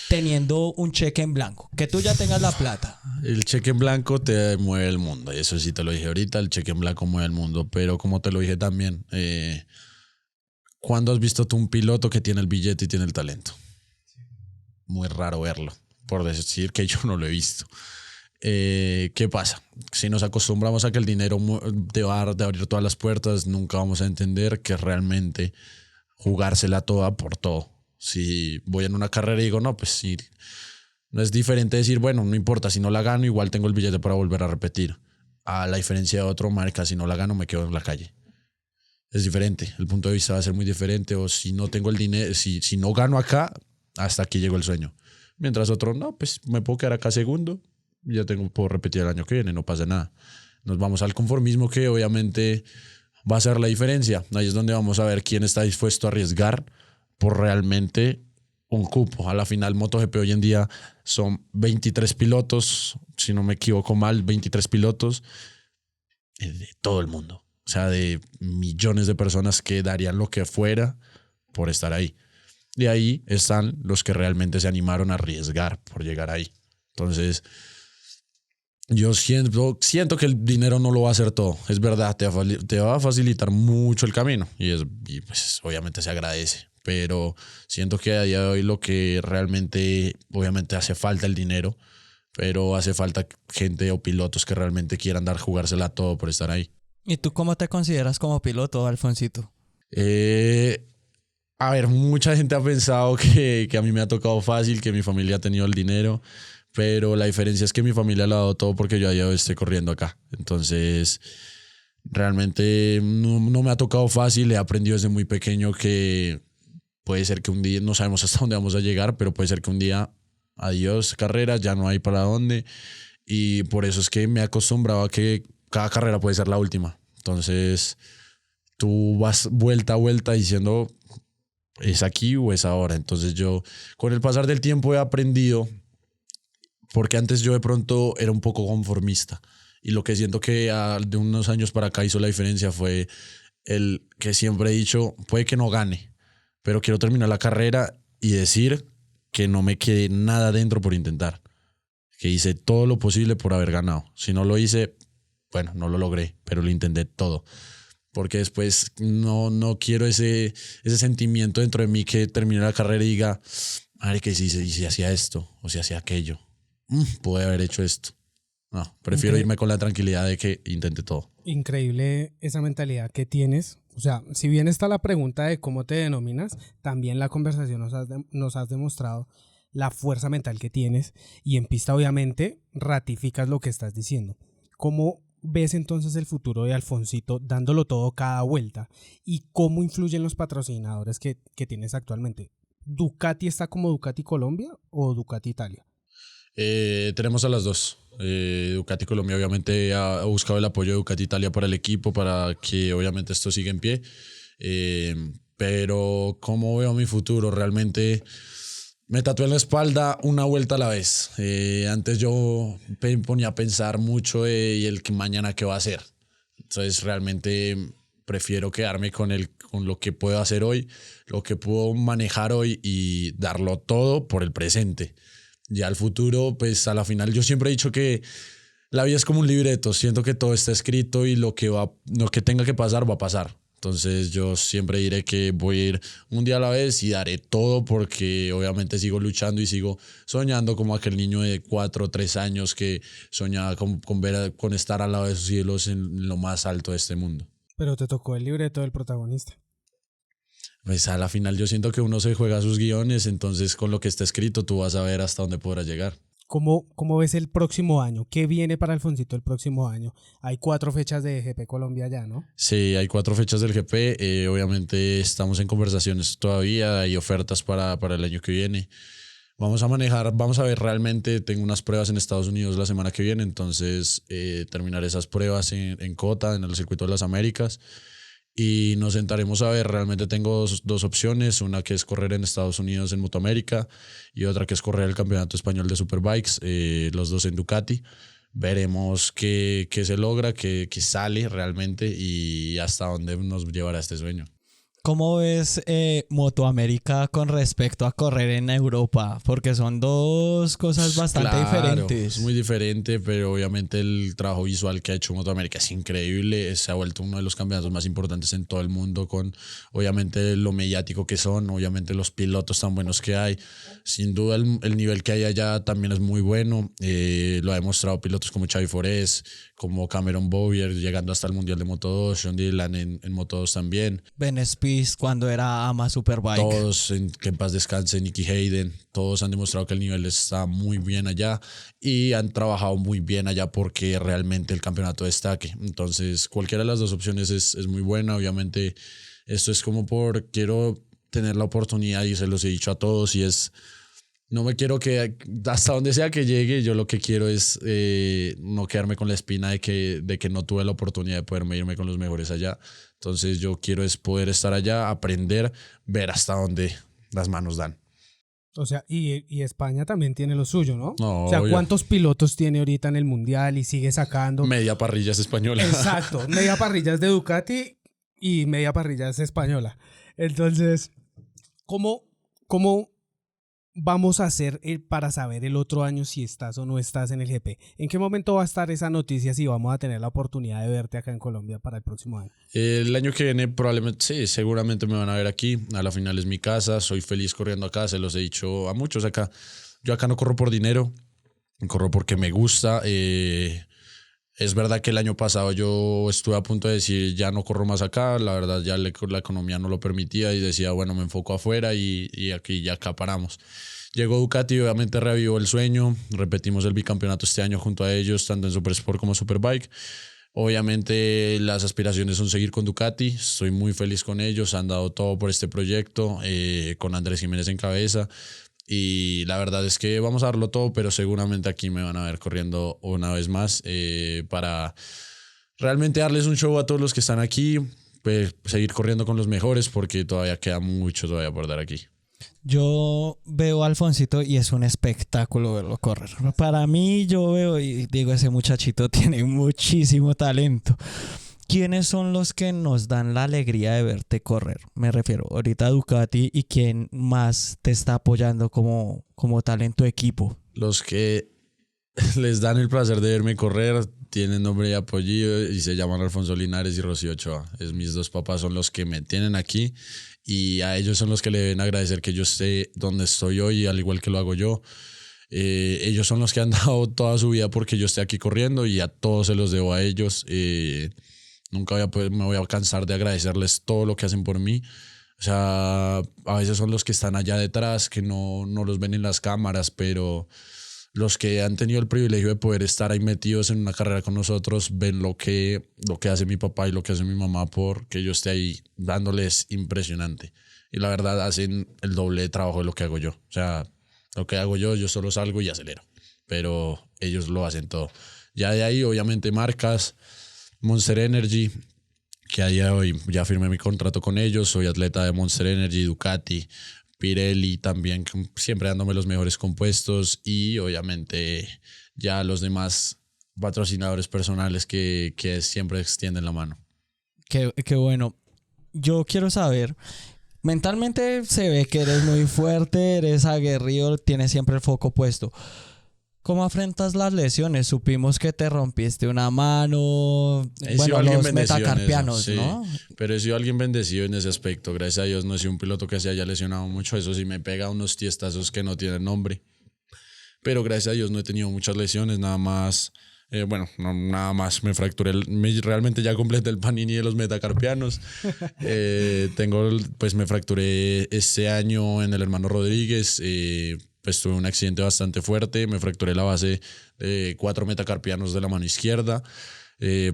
Teniendo un cheque en blanco, que tú ya tengas la plata. El cheque en blanco te mueve el mundo. Y eso sí te lo dije ahorita, el cheque en blanco mueve el mundo. Pero como te lo dije también, ¿cuándo has visto tú un piloto que tiene el billete y tiene el talento? Muy raro verlo, por decir que yo no lo he visto. ¿Qué pasa? Si nos acostumbramos a que el dinero te va a abrir todas las puertas, nunca vamos a entender que realmente jugársela toda por todo. Si voy en una carrera y digo, no, pues sí, no es diferente decir, bueno, no importa, si no la gano, igual tengo el billete para volver a repetir. A la diferencia de otro marca, si no la gano, me quedo en la calle. Es diferente, el punto de vista va a ser muy diferente. O si no tengo el dinero, si no gano acá, hasta aquí llegó el sueño. Mientras otro, no, pues me puedo quedar acá segundo, ya puedo repetir el año que viene, no pasa nada. Nos vamos al conformismo, que obviamente va a ser la diferencia. Ahí es donde vamos a ver quién está dispuesto a arriesgar por realmente un cupo. A la final, MotoGP hoy en día son 23 pilotos, si no me equivoco mal, 23 pilotos de todo el mundo. O sea, de millones de personas que darían lo que fuera por estar ahí. De ahí están los que realmente se animaron a arriesgar por llegar ahí. Entonces, yo siento que el dinero no lo va a hacer todo. Es verdad, te va a facilitar mucho el camino y pues obviamente se agradece. Pero siento que a día de hoy lo que realmente, obviamente hace falta el dinero, pero hace falta gente o pilotos que realmente quieran jugársela todo por estar ahí. ¿Y tú cómo te consideras como piloto, Alfonsito? A ver, mucha gente ha pensado que a mí me ha tocado fácil, que mi familia ha tenido el dinero, pero la diferencia es que mi familia lo ha dado todo porque yo a día de hoy estoy corriendo acá. Entonces, realmente no me ha tocado fácil. He aprendido desde muy pequeño que puede ser que un día, no sabemos hasta dónde vamos a llegar, pero puede ser que un día, adiós carreras, ya no hay para dónde. Y por eso es que me he acostumbrado a que cada carrera puede ser la última. Entonces, tú vas vuelta a vuelta diciendo, ¿es aquí o es ahora? Entonces yo, con el pasar del tiempo he aprendido, porque antes yo de pronto era un poco conformista. Y lo que siento que de unos años para acá hizo la diferencia fue el que siempre he dicho, puede que no gane, pero quiero terminar la carrera y decir que no me quede nada dentro por intentar. Que hice todo lo posible por haber ganado. Si no lo hice, bueno, no lo logré, pero lo intenté todo. Porque después no quiero ese sentimiento dentro de mí que termine la carrera y diga, madre, que si hacía esto o si hacía aquello. Pude haber hecho esto. No, prefiero irme con la tranquilidad de que intenté todo. Increíble esa mentalidad que tienes. O sea, si bien está la pregunta de cómo te denominas, también la conversación nos has demostrado la fuerza mental que tienes y en pista obviamente ratificas lo que estás diciendo. ¿Cómo ves entonces el futuro de Alfonsito dándolo todo cada vuelta? ¿Y cómo influyen los patrocinadores que tienes actualmente? ¿Ducati está como Ducati Colombia o Ducati Italia? Tenemos a las dos. Ducati Colombia obviamente ha buscado el apoyo de Ducati Italia para el equipo, para que obviamente esto siga en pie. Pero ¿cómo veo mi futuro? Realmente me tatué en la espalda una vuelta a la vez. Antes yo me ponía a pensar mucho y el que mañana qué va a hacer. Entonces realmente prefiero quedarme con lo que puedo hacer hoy, lo que puedo manejar hoy y darlo todo por el presente. Ya al futuro, pues a la final yo siempre he dicho que la vida es como un libreto. Siento que todo está escrito y lo que tenga que pasar va a pasar. Entonces yo siempre diré que voy a ir un día a la vez y daré todo porque obviamente sigo luchando y sigo soñando como aquel niño de 4 o 3 años que soñaba con estar al lado de sus ídolos en lo más alto de este mundo. Pero te tocó el libreto del protagonista. Pues a la final yo siento que uno se juega sus guiones, entonces con lo que está escrito tú vas a ver hasta dónde podrás llegar. ¿Cómo ves el próximo año? ¿Qué viene para Alfonsito el próximo año? Hay 4 fechas de GP Colombia ya, ¿no? Sí, hay 4 fechas del GP. Obviamente estamos en conversaciones todavía, hay ofertas para el año que viene. Vamos a ver realmente, tengo unas pruebas en Estados Unidos la semana que viene, entonces terminar esas pruebas en COTA, en el Circuito de las Américas. Y nos sentaremos a ver, realmente tengo dos opciones, una que es correr en Estados Unidos en Motoamérica y otra que es correr el Campeonato Español de Superbikes, los dos en Ducati. Veremos qué se logra, qué sale realmente y hasta dónde nos llevará este sueño. ¿Cómo ves Motoamérica con respecto a correr en Europa? Porque son dos cosas bastante diferentes. Es muy diferente, pero obviamente el trabajo visual que ha hecho Motoamérica es increíble. Se ha vuelto uno de los campeonatos más importantes en todo el mundo con obviamente lo mediático que son, obviamente los pilotos tan buenos que hay. Sin duda el nivel que hay allá también es muy bueno. Lo ha demostrado pilotos como Xavi Forés, como Cameron Bowyer, llegando hasta el Mundial de Moto2, Sean Dillon en Moto2 también. Ben Spies cuando era AMA Superbike. Todos, que en paz descanse, Nicky Hayden, todos han demostrado que el nivel está muy bien allá y han trabajado muy bien allá porque realmente el campeonato destaque. Entonces, cualquiera de las dos opciones es muy buena. Obviamente, esto es como quiero tener la oportunidad y se los he dicho a todos y no me quiero que hasta donde sea que llegue, yo lo que quiero es no quedarme con la espina de que no tuve la oportunidad de poderme irme con los mejores allá. Entonces yo quiero es poder estar allá, aprender, ver hasta dónde las manos dan. O sea, y España también tiene lo suyo, ¿no? No, o sea, obvio. ¿cuántos pilotos tiene ahorita en el Mundial y sigue sacando? Media parrilla es española. Exacto, media parrilla es de Ducati y media parrilla es española. Entonces, ¿cómo vamos a hacer para saber el otro año si estás o no estás en el GP? ¿En qué momento va a estar esa noticia si vamos a tener la oportunidad de verte acá en Colombia para el próximo año? El año que viene probablemente, sí, seguramente me van a ver aquí. A la final es mi casa, soy feliz corriendo acá, se los he dicho a muchos acá. Yo acá no corro por dinero, corro porque me gusta. Es verdad que el año pasado yo estuve a punto de decir ya no corro más acá, la verdad ya la economía no lo permitía y decía bueno me enfoco afuera y aquí ya acá paramos. Llegó Ducati y obviamente reavivó el sueño, repetimos el bicampeonato este año junto a ellos, tanto en Super Sport como Superbike. Obviamente las aspiraciones son seguir con Ducati, estoy muy feliz con ellos, han dado todo por este proyecto, con Andrés Jiménez en cabeza. Y la verdad es que vamos a darlo todo, pero seguramente aquí me van a ver corriendo una vez más para realmente darles un show a todos los que están aquí, pues seguir corriendo con los mejores porque todavía queda mucho todavía por dar aquí. Yo veo a Alfonsito y es un espectáculo verlo correr. Para mí yo veo y digo, ese muchachito tiene muchísimo talento. ¿quiénes son los que nos dan la alegría de verte correr? Me refiero ahorita a Ducati, y quién más te está apoyando como tal en tu equipo. Los que les dan el placer de verme correr tienen nombre y apellido y se llaman Alfonso Linares y Rocío Ochoa. Mis dos papás son los que me tienen aquí y a ellos son los que le deben agradecer que yo esté donde estoy hoy, al igual que lo hago yo. Ellos son los que han dado toda su vida porque yo esté aquí corriendo y a todos se los debo a ellos. Nunca me voy a cansar de agradecerles todo lo que hacen por mí. O sea, a veces son los que están allá detrás, que no los ven en las cámaras, pero los que han tenido el privilegio de poder estar ahí metidos en una carrera con nosotros ven lo que hace mi papá y lo que hace mi mamá porque yo esté ahí dándoles impresionante. Y la verdad hacen el doble de trabajo de lo que hago yo. O sea, lo que hago yo solo salgo y acelero, pero ellos lo hacen todo. Ya de ahí, obviamente, marcas, Monster Energy, que a día de hoy ya firmé mi contrato con ellos, soy atleta de Monster Energy, Ducati, Pirelli también, siempre dándome los mejores compuestos y obviamente ya los demás patrocinadores personales que siempre extienden la mano. Qué bueno. Yo quiero saber, mentalmente se ve que eres muy fuerte, eres aguerrido, tienes siempre el foco puesto. ¿Cómo afrontas las lesiones? Supimos que te rompiste una mano, bueno, los metacarpianos, eso, sí. ¿no? Pero he sido alguien bendecido en ese aspecto. Gracias a Dios no he sido un piloto que se haya lesionado mucho. Eso sí me pega unos tiestazos que no tienen nombre. Pero gracias a Dios no he tenido muchas lesiones, nada más. Nada más me fracturé. Realmente ya completé el panini de los metacarpianos. Me fracturé este año en el Hermano Rodríguez. Pues tuve un accidente bastante fuerte, me fracturé la base de 4 metacarpianos de la mano izquierda,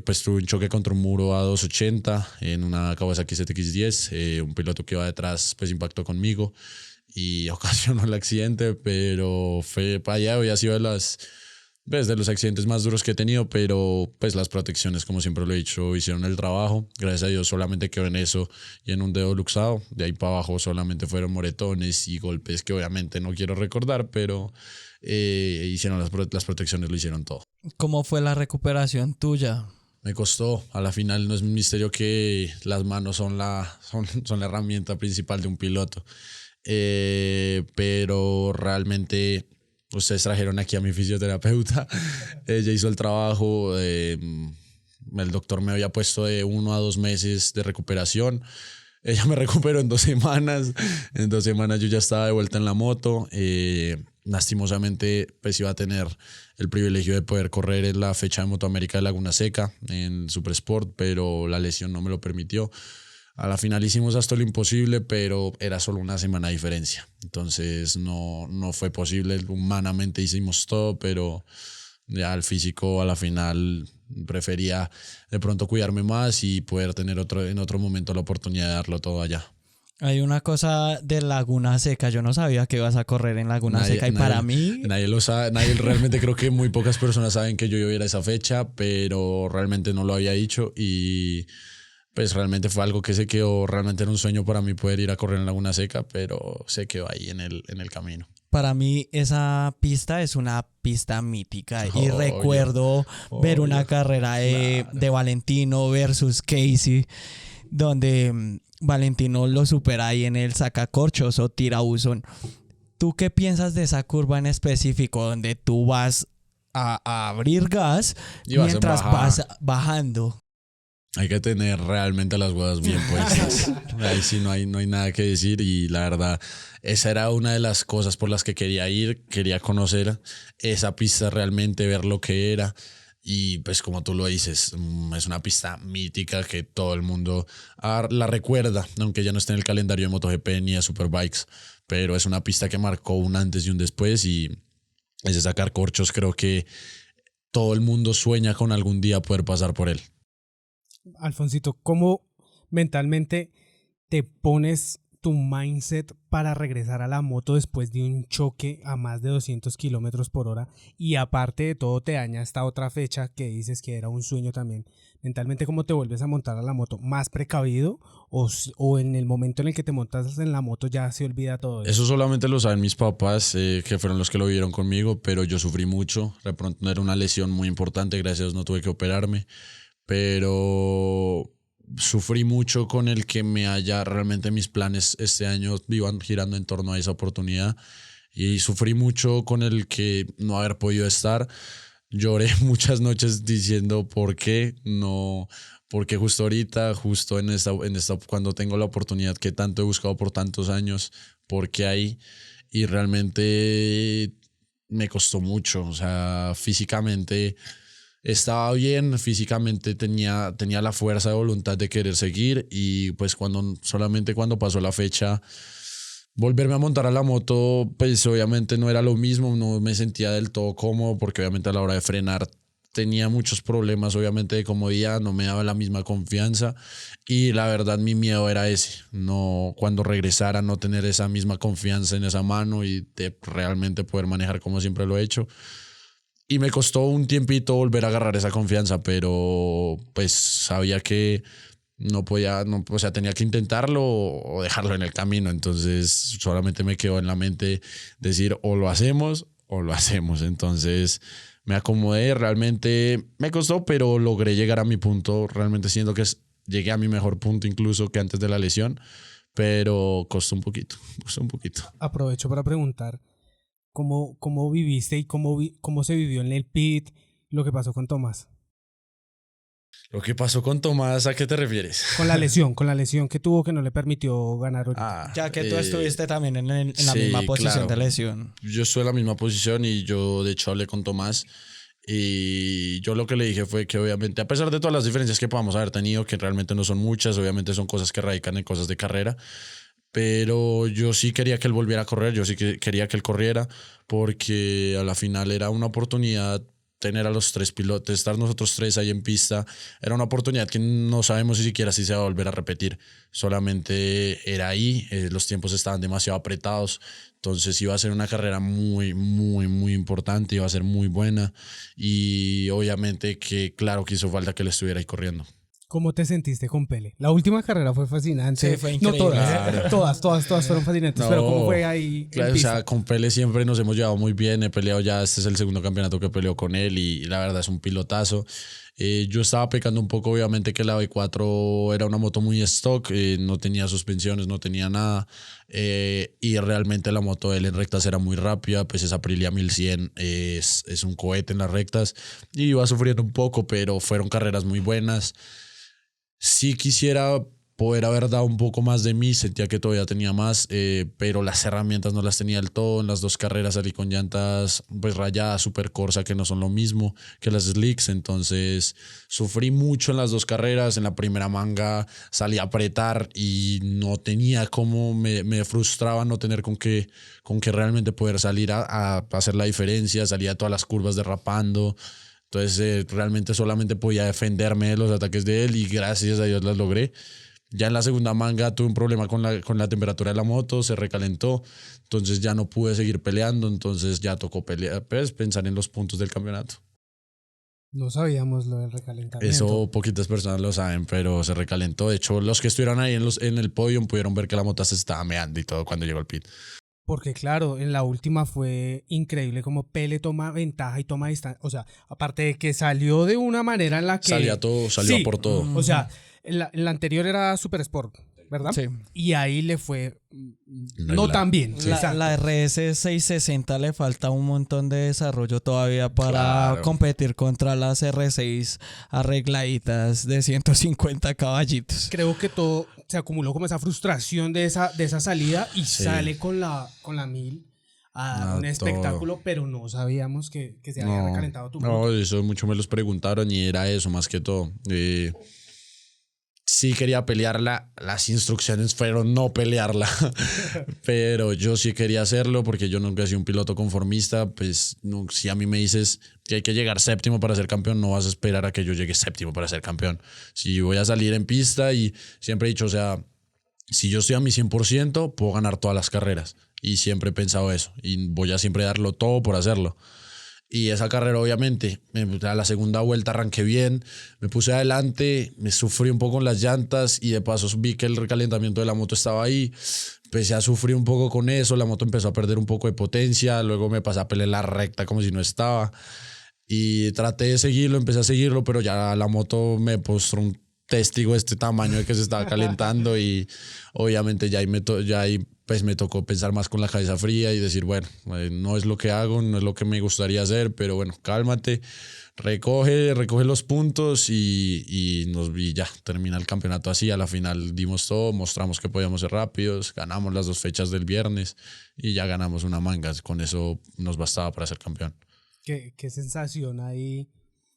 pues tuve un choque contra un muro a 280 en una Kawasaki ZX10, un piloto que iba detrás pues impactó conmigo y ocasionó el accidente, pero fue para allá, había sido de los accidentes más duros que he tenido, pero pues las protecciones, como siempre lo he dicho, hicieron el trabajo. Gracias a Dios solamente quedó en eso y en un dedo luxado. De ahí para abajo solamente fueron moretones y golpes que obviamente no quiero recordar, pero hicieron las protecciones, lo hicieron todo. ¿Cómo fue la recuperación tuya? Me costó. A la final no es un misterio que las manos son la herramienta principal de un piloto. Pero realmente ustedes trajeron aquí a mi fisioterapeuta. Ella hizo el trabajo. El doctor me había puesto de 1 a 2 meses de recuperación. Ella me recuperó en 2 semanas. En 2 semanas yo ya estaba de vuelta en la moto. Lastimosamente, pues iba a tener el privilegio de poder correr en la fecha de Motoamérica de Laguna Seca en Super Sport, pero la lesión no me lo permitió. A la final hicimos hasta lo imposible, pero era solo 1 semana de diferencia. Entonces no fue posible. Humanamente hicimos todo, pero ya el físico a la final prefería de pronto cuidarme más y poder tener en otro momento la oportunidad de darlo todo allá. Hay una cosa de Laguna Seca. Yo no sabía que ibas a correr en Laguna Seca y para mí... Nadie lo sabe. Realmente creo que muy pocas personas saben que yo iba a ir a esa fecha, pero realmente no lo había dicho y... pues realmente fue algo que se quedó, realmente era un sueño para mí poder ir a correr en Laguna Seca, pero se quedó ahí en el camino. Para mí esa pista es una pista mítica y recuerdo ver una carrera de Valentino versus Casey, donde Valentino lo supera ahí en el sacacorchos o tirabuzón. ¿Tú qué piensas de esa curva en específico, donde tú vas a abrir gas mientras vas bajando? Hay que tener realmente las huevas bien puestas. Ahí sí no hay nada que decir y la verdad, esa era una de las cosas por las que quería ir, quería conocer esa pista realmente, ver lo que era y pues como tú lo dices, es una pista mítica que todo el mundo la recuerda, aunque ya no esté en el calendario de MotoGP ni de Superbikes, pero es una pista que marcó un antes y un después y ese sacacorchos creo que todo el mundo sueña con algún día poder pasar por él. Alfonsito, ¿cómo mentalmente te pones tu mindset para regresar a la moto después de un choque a más de 200 kilómetros por hora? Y aparte de todo, te daña esta otra fecha que dices que era un sueño también. Mentalmente, ¿cómo te vuelves a montar a la moto? ¿Más precavido o en el momento en el que te montas en la moto ya se olvida todo eso? Eso solamente lo saben mis papás, que fueron los que lo vivieron conmigo, pero yo sufrí mucho. De pronto no era una lesión muy importante, gracias a Dios no tuve que operarme. pero sufrí mucho con el que realmente mis planes este año iban girando en torno a esa oportunidad y sufrí mucho con el que no haber podido estar. Lloré muchas noches diciendo por qué no, porque justo ahorita, justo en esta, cuando tengo la oportunidad que tanto he buscado por tantos años, por qué ahí. Y realmente me costó mucho, o sea, físicamente estaba bien, físicamente tenía la fuerza de voluntad de querer seguir y pues solamente cuando pasó la fecha, volverme a montar a la moto, pues obviamente no era lo mismo, no me sentía del todo cómodo porque obviamente a la hora de frenar tenía muchos problemas, obviamente de comodidad, no me daba la misma confianza y la verdad mi miedo era ese, no cuando regresara no tener esa misma confianza en esa mano y de realmente poder manejar como siempre lo he hecho. Y me costó un tiempito volver a agarrar esa confianza, pero pues sabía que no podía, no, o sea, tenía que intentarlo o dejarlo en el camino. Entonces solamente me quedó en la mente decir o lo hacemos o lo hacemos. Entonces me acomodé, realmente me costó, pero logré llegar a mi punto, realmente siento que llegué a mi mejor punto incluso que antes de la lesión, pero costó un poquito. Aprovecho para preguntar. ¿Cómo viviste y cómo se vivió en el pit lo que pasó con Tomás? Lo que pasó con Tomás, ¿a qué te refieres? Con la lesión que tuvo que no le permitió ganar ahorita. Ya que tú estuviste también en la sí, misma posición claro. de lesión. Yo estuve en la misma posición y yo de hecho hablé con Tomás y yo lo que le dije fue que obviamente a pesar de todas las diferencias que podamos haber tenido, que realmente no son muchas, obviamente son cosas que radican en cosas de carrera, pero yo sí quería que él volviera a correr, yo sí quería que él corriera porque a la final era una oportunidad tener a los tres pilotos, estar nosotros tres ahí en pista, era una oportunidad que no sabemos ni siquiera si se va a volver a repetir, solamente era ahí, los tiempos estaban demasiado apretados, entonces iba a ser una carrera muy, muy, muy importante, iba a ser muy buena y obviamente que claro que hizo falta que él estuviera ahí corriendo. ¿Cómo te sentiste con Pele? La última carrera fue fascinante. Sí, fue increíble. No todas, todas fueron fascinantes, pero ¿cómo fue ahí claro, en pista? O sea, con Pele siempre nos hemos llevado muy bien, he peleado ya, este es el segundo campeonato que peleo con él y la verdad es un pilotazo. Yo estaba pecando un poco, obviamente que la V4 era una moto muy stock, no tenía suspensiones, no tenía nada y realmente la moto de él en rectas era muy rápida, pues esa Aprilia 1100 es un cohete en las rectas y iba sufriendo un poco, pero fueron carreras muy buenas. Sí quisiera poder haber dado un poco más de mí, sentía que todavía tenía más, pero las herramientas no las tenía del todo. En las dos carreras salí con llantas pues rayadas, super Corsa, que no son lo mismo que las slicks, entonces sufrí mucho en las dos carreras. En la primera manga salí a apretar y no tenía cómo, me frustraba no tener con qué realmente poder salir a hacer la diferencia, salía a todas las curvas derrapando. Entonces realmente solamente podía defenderme de los ataques de él y gracias a Dios las logré. Ya en la segunda manga tuve un problema con la temperatura de la moto, se recalentó, entonces ya no pude seguir peleando, entonces ya tocó pelear, pues, pensar en los puntos del campeonato. No sabíamos lo del recalentamiento. Eso poquitas personas lo saben, pero se recalentó. De hecho, los que estuvieron ahí en el podio pudieron ver que la moto se estaba meando y todo cuando llegó al pit. Porque claro, en la última fue increíble como Pele toma ventaja y toma distancia. O sea, aparte de que salió de una manera en la que... Salió sí, por todo. O sea, la anterior era Super Sport, ¿verdad? Sí. Y ahí le fue no tan bien. La RS 660 le falta un montón de desarrollo todavía para competir contra las R6 arregladitas de 150 caballitos. Creo que todo se acumuló como esa frustración de esa salida y sale con la 1000 a dar un espectáculo, pero no sabíamos que se había recalentado tu moto. No, eso mucho me los preguntaron y era eso más que todo. Sí quería pelearla, las instrucciones fueron no pelearla, pero yo sí quería hacerlo porque yo nunca he sido un piloto conformista, pues no, si a mí me dices que hay que llegar séptimo para ser campeón, no vas a esperar a que yo llegue séptimo para ser campeón. Si voy a salir en pista y siempre he dicho, o sea, si yo estoy a mi 100%, puedo ganar todas las carreras y siempre he pensado eso y voy a siempre darlo todo por hacerlo. Y esa carrera obviamente, a la segunda vuelta arranqué bien, me puse adelante, me sufrí un poco con las llantas y de paso vi que el recalentamiento de la moto estaba ahí, empecé a sufrir un poco con eso, la moto empezó a perder un poco de potencia, luego me pasé a pelear la recta como si no estaba Y traté de seguirlo, empecé a seguirlo, pero ya la moto me mostró un testigo de este tamaño de que se estaba calentando y obviamente ya ahí pues me tocó pensar más con la cabeza fría y decir, bueno, no es lo que hago, no es lo que me gustaría hacer, pero bueno, cálmate, recoge los puntos y ya termina el campeonato así. A la final dimos todo, mostramos que podíamos ser rápidos, ganamos las 2 fechas del viernes y ya ganamos una manga. Con eso nos bastaba para ser campeón. ¿Qué sensación hay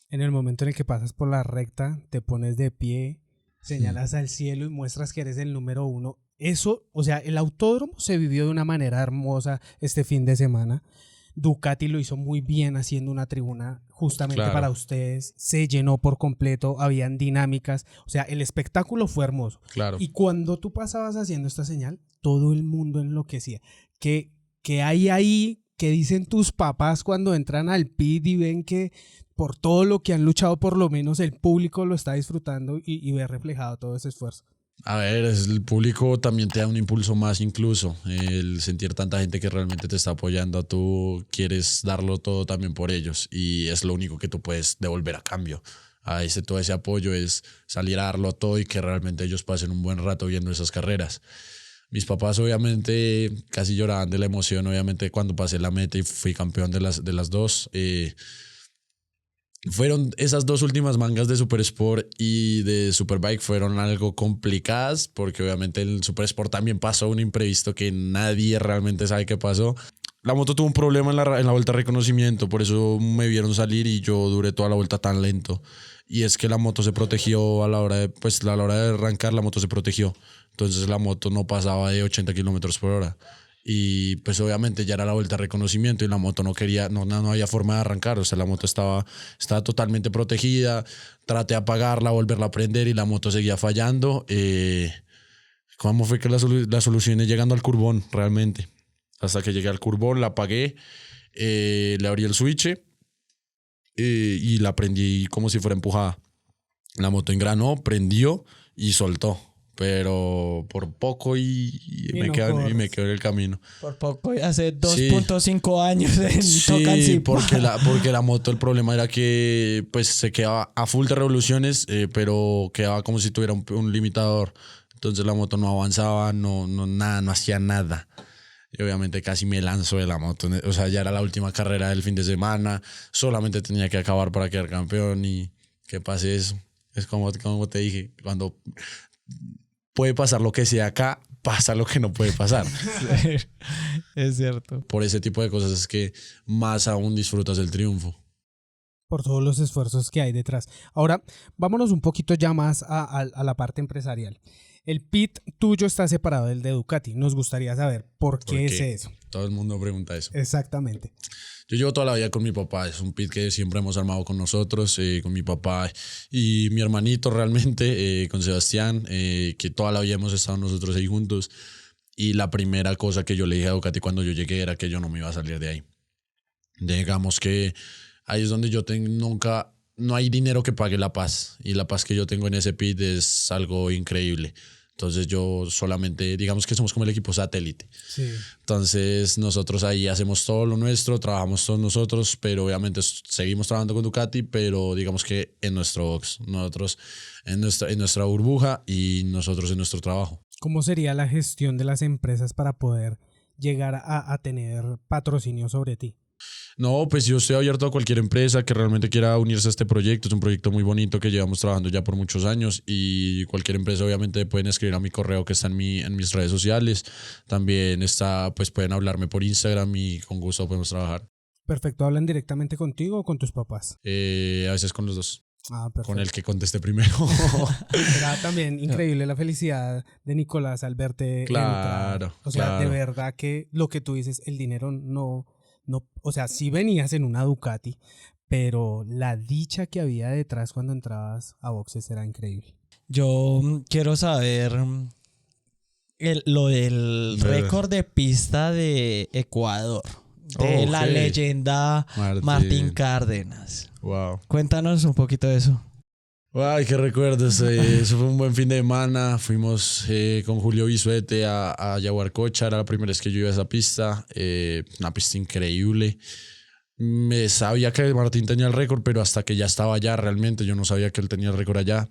en el momento en el que pasas por la recta, te pones de pie, señalas al cielo y muestras que eres el número 1? Eso, o sea, el autódromo se vivió de una manera hermosa este fin de semana. Ducati lo hizo muy bien haciendo una tribuna justamente para ustedes. Se llenó por completo, habían dinámicas. O sea, el espectáculo fue hermoso. Claro. Y cuando tú pasabas haciendo esta señal, todo el mundo enloquecía. ¿Qué hay ahí? ¿Qué dicen tus papás cuando entran al pit y ven que por todo lo que han luchado, por lo menos el público lo está disfrutando y ve reflejado todo ese esfuerzo? A ver, el público también te da un impulso más incluso, el sentir tanta gente que realmente te está apoyando, tú quieres darlo todo también por ellos y es lo único que tú puedes devolver a cambio. Todo ese apoyo es salir a darlo todo y que realmente ellos pasen un buen rato viendo esas carreras. Mis papás obviamente casi lloraban de la emoción, obviamente cuando pasé la meta y fui campeón de las dos. Fueron esas 2 últimas mangas de Super Sport y de Superbike fueron algo complicadas porque obviamente en el Super Sport también pasó un imprevisto que nadie realmente sabe qué pasó. La moto tuvo un problema en la vuelta de reconocimiento, por eso me vieron salir y yo duré toda la vuelta tan lento. Y es que la moto se protegió a la hora de arrancar, la moto se protegió. Entonces la moto no pasaba de 80 kilómetros por hora. Y pues obviamente ya era la vuelta de reconocimiento y la moto no había forma de arrancar. O sea, la moto estaba totalmente protegida. Traté de apagarla, volverla a prender y la moto seguía fallando. ¿Cómo fue que la solucioné? Llegando al curbón, realmente. Hasta que llegué al curbón, la apagué, le abrí el switch y la prendí como si fuera empujada. La moto engranó, prendió y soltó. Pero por poco y me quedo en el camino. Por poco, hace 2.5 años en Tocancipá. Porque la moto, el problema era que pues se quedaba a full de revoluciones, pero quedaba como si tuviera un limitador. Entonces la moto no avanzaba, no hacía nada. Y obviamente casi me lanzo de la moto. O sea, ya era la última carrera del fin de semana. Solamente tenía que acabar para quedar campeón y que pase eso. Es como te dije, cuando puede pasar lo que sea acá, pasa lo que no puede pasar. Es cierto. Por ese tipo de cosas es que más aún disfrutas el triunfo. Por todos los esfuerzos que hay detrás. Ahora, vámonos un poquito ya más a la parte empresarial. El pit tuyo está separado del de Ducati. Nos gustaría saber por qué es eso. Todo el mundo pregunta eso. Exactamente. Yo llevo toda la vida con mi papá. Es un pit que siempre hemos armado con nosotros, con mi papá y mi hermanito realmente, con Sebastián, que toda la vida hemos estado nosotros ahí juntos. Y la primera cosa que yo le dije a Ducati cuando yo llegué era que yo no me iba a salir de ahí. Digamos que ahí es donde yo no hay dinero que pague la paz. Y la paz que yo tengo en ese pit es algo increíble. Entonces yo solamente, digamos que somos como el equipo satélite. Sí. Entonces nosotros ahí hacemos todo lo nuestro, trabajamos todos nosotros, pero obviamente seguimos trabajando con Ducati, pero digamos que en nuestro box, nosotros en nuestra burbuja y nosotros en nuestro trabajo. ¿Cómo sería la gestión de las empresas para poder llegar a tener patrocinio sobre ti? No, pues yo estoy abierto a cualquier empresa que realmente quiera unirse a este proyecto. Es un proyecto muy bonito que llevamos trabajando ya por muchos años y cualquier empresa obviamente pueden escribir a mi correo que está en mis redes sociales. También pues pueden hablarme por Instagram y con gusto podemos trabajar. Perfecto. ¿Hablan directamente contigo o con tus papás? A veces con los dos. Perfecto. Con el que conteste primero. Era también increíble la felicidad de Nicolás al verte Claro, entrar. O sea, claro. De verdad que lo que tú dices, el dinero no, o sea, sí venías en una Ducati, pero la dicha que había detrás cuando entrabas a boxes era increíble. Yo quiero saber lo del récord de pista de Ecuador, de la leyenda Martín Cárdenas. Wow. Cuéntanos un poquito de eso. Ay, qué recuerdos. Eso fue un buen fin de semana. Fuimos con Julio Bisuete a Yaguarcocha. Era la primera vez que yo iba a esa pista. Una pista increíble. me sabía que Martín tenía el récord, pero hasta que ya estaba allá realmente, yo no sabía que él tenía el récord allá.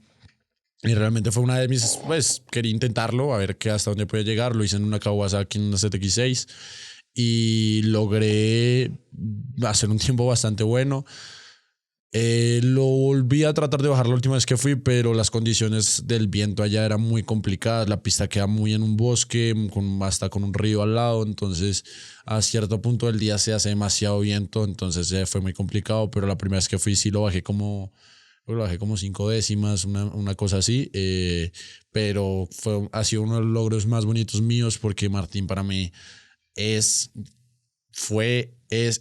Y realmente fue una de mis, pues quería intentarlo, a ver qué hasta dónde podía llegar. Lo hice en una Kawasaki, en una ZX6 y logré hacer un tiempo bastante bueno. Lo volví a tratar de bajar la última vez que fui, pero las condiciones del viento allá eran muy complicadas. La pista queda muy en un bosque, hasta con un río al lado. Entonces, a cierto punto del día se hace demasiado viento. Entonces, fue muy complicado. Pero la primera vez que fui, sí lo bajé como 5 décimas, una cosa así. Pero ha sido uno de los logros más bonitos míos porque Martín para mí es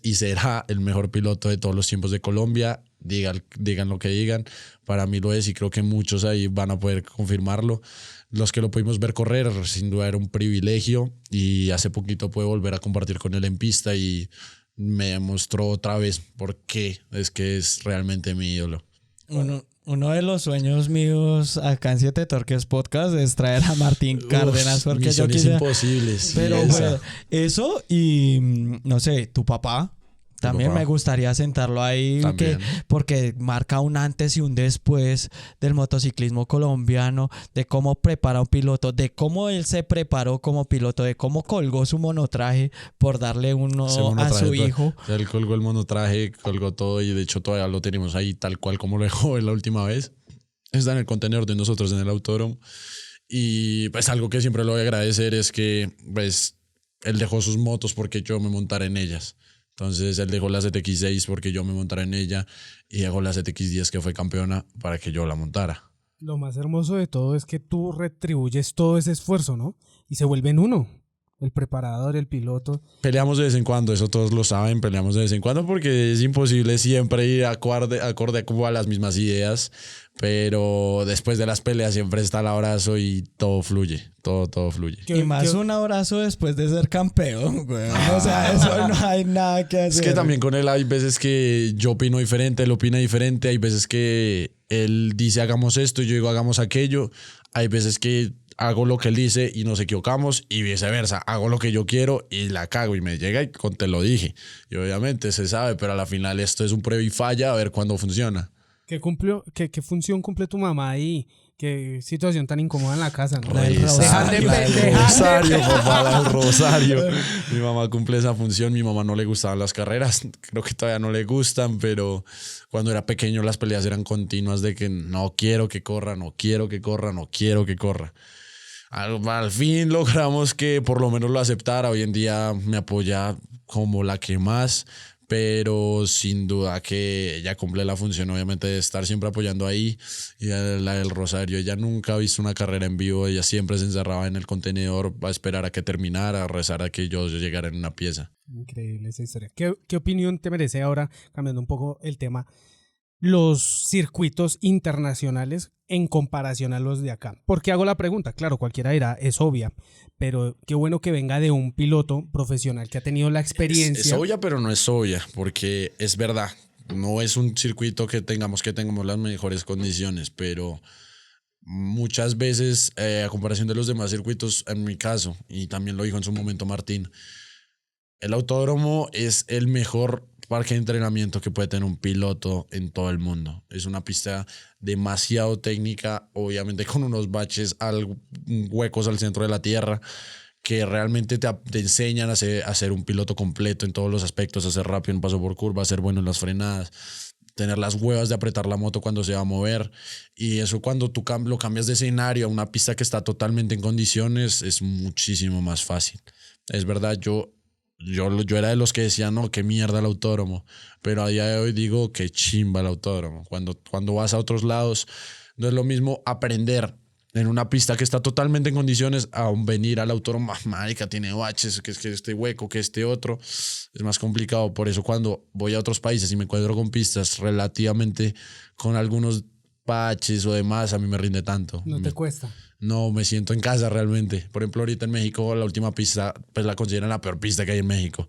y será el mejor piloto de todos los tiempos de Colombia. Digan lo que digan, para mí lo es y creo que muchos ahí van a poder confirmarlo. Los que lo pudimos ver correr, sin duda era un privilegio y hace poquito pude volver a compartir con él en pista y me demostró otra vez por qué es que es realmente mi ídolo. Uno de los sueños míos acá en Siete Torques Podcast es traer a Martín Cárdenas porque misiones yo quisiera... imposibles. Pero bueno, eso y no sé, tu papá. También me gustaría sentarlo ahí porque marca un antes y un después del motociclismo colombiano, de cómo prepara un piloto, de cómo él se preparó como piloto, de cómo colgó su monotraje por darle uno a su hijo. Él colgó el monotraje, colgó todo y de hecho todavía lo tenemos ahí tal cual como lo dejó la última vez. Está en el contenedor de nosotros en el autódromo y pues algo que siempre le voy a agradecer es que pues él dejó sus motos porque yo me montara en ellas. Entonces él dejó la ZX6 porque yo me montara en ella y dejó la ZX10 que fue campeona para que yo la montara. Lo más hermoso de todo es que tú retribuyes todo ese esfuerzo, ¿no? Y se vuelven uno. El preparador, el piloto. Peleamos de vez en cuando, eso todos lo saben, peleamos de vez en cuando porque es imposible siempre ir acorde como a las mismas ideas, pero después de las peleas siempre está el abrazo y todo fluye, todo fluye. Y más un abrazo después de ser campeón, güey. O sea, eso no hay nada que hacer. Es que también con él hay veces que yo opino diferente, él opina diferente, hay veces que él dice hagamos esto y yo digo hagamos aquello, hay veces que hago lo que él dice y nos equivocamos y viceversa. Hago lo que yo quiero y la cago y me llega y te lo dije. Y obviamente se sabe, pero a la final esto es un prueba y falla a ver cuándo funciona. ¿Qué función cumple tu mamá ahí? Qué situación tan incómoda en la casa, ¿no? El rosario, papá, el rosario. Mi mamá cumple esa función. Mi mamá no le gustaban las carreras. Creo que todavía no le gustan, pero cuando era pequeño las peleas eran continuas de que no quiero que corra, no quiero que corra, no quiero que corra. Al fin logramos que por lo menos lo aceptara. Hoy en día me apoya como la que más, pero sin duda que ella cumple la función obviamente de estar siempre apoyando ahí. Y la del Rosario, ella nunca ha visto una carrera en vivo, ella siempre se encerraba en el contenedor a esperar a que terminara, a rezar a que yo llegara en una pieza. Increíble esa historia. ¿Qué opinión te merece ahora, cambiando un poco el tema, los circuitos internacionales en comparación a los de acá? ¿Por qué hago la pregunta? Claro, cualquiera dirá, es obvia, pero qué bueno que venga de un piloto profesional que ha tenido la experiencia. Es obvia, pero no es obvia, porque es verdad, no es un circuito que tengamos las mejores condiciones, pero muchas veces, a comparación de los demás circuitos, en mi caso, y también lo dijo en su momento Martín, el autódromo es el mejor parque de entrenamiento que puede tener un piloto en todo el mundo. Es una pista demasiado técnica, obviamente con unos baches, huecos al centro de la tierra, que realmente te enseñan a ser un piloto completo en todos los aspectos, a ser rápido en paso por curva, a ser bueno en las frenadas, tener las huevas de apretar la moto cuando se va a mover. Y eso cuando tú lo cambias de escenario a una pista que está totalmente en condiciones es muchísimo más fácil. Es verdad, yo era de los que decían, no, qué mierda el autódromo. Pero a día de hoy digo, qué chimba el autódromo. Cuando vas a otros lados, no es lo mismo aprender en una pista que está totalmente en condiciones a venir al autódromo, marica, tiene baches, que es que este hueco, que este otro. Es más complicado. Por eso cuando voy a otros países y me encuentro con pistas relativamente con algunos baches o demás, a mí me rinde tanto. ¿No te cuesta? No, me siento en casa realmente. Por ejemplo, ahorita en México la última pista, pues la consideran la peor pista que hay en México.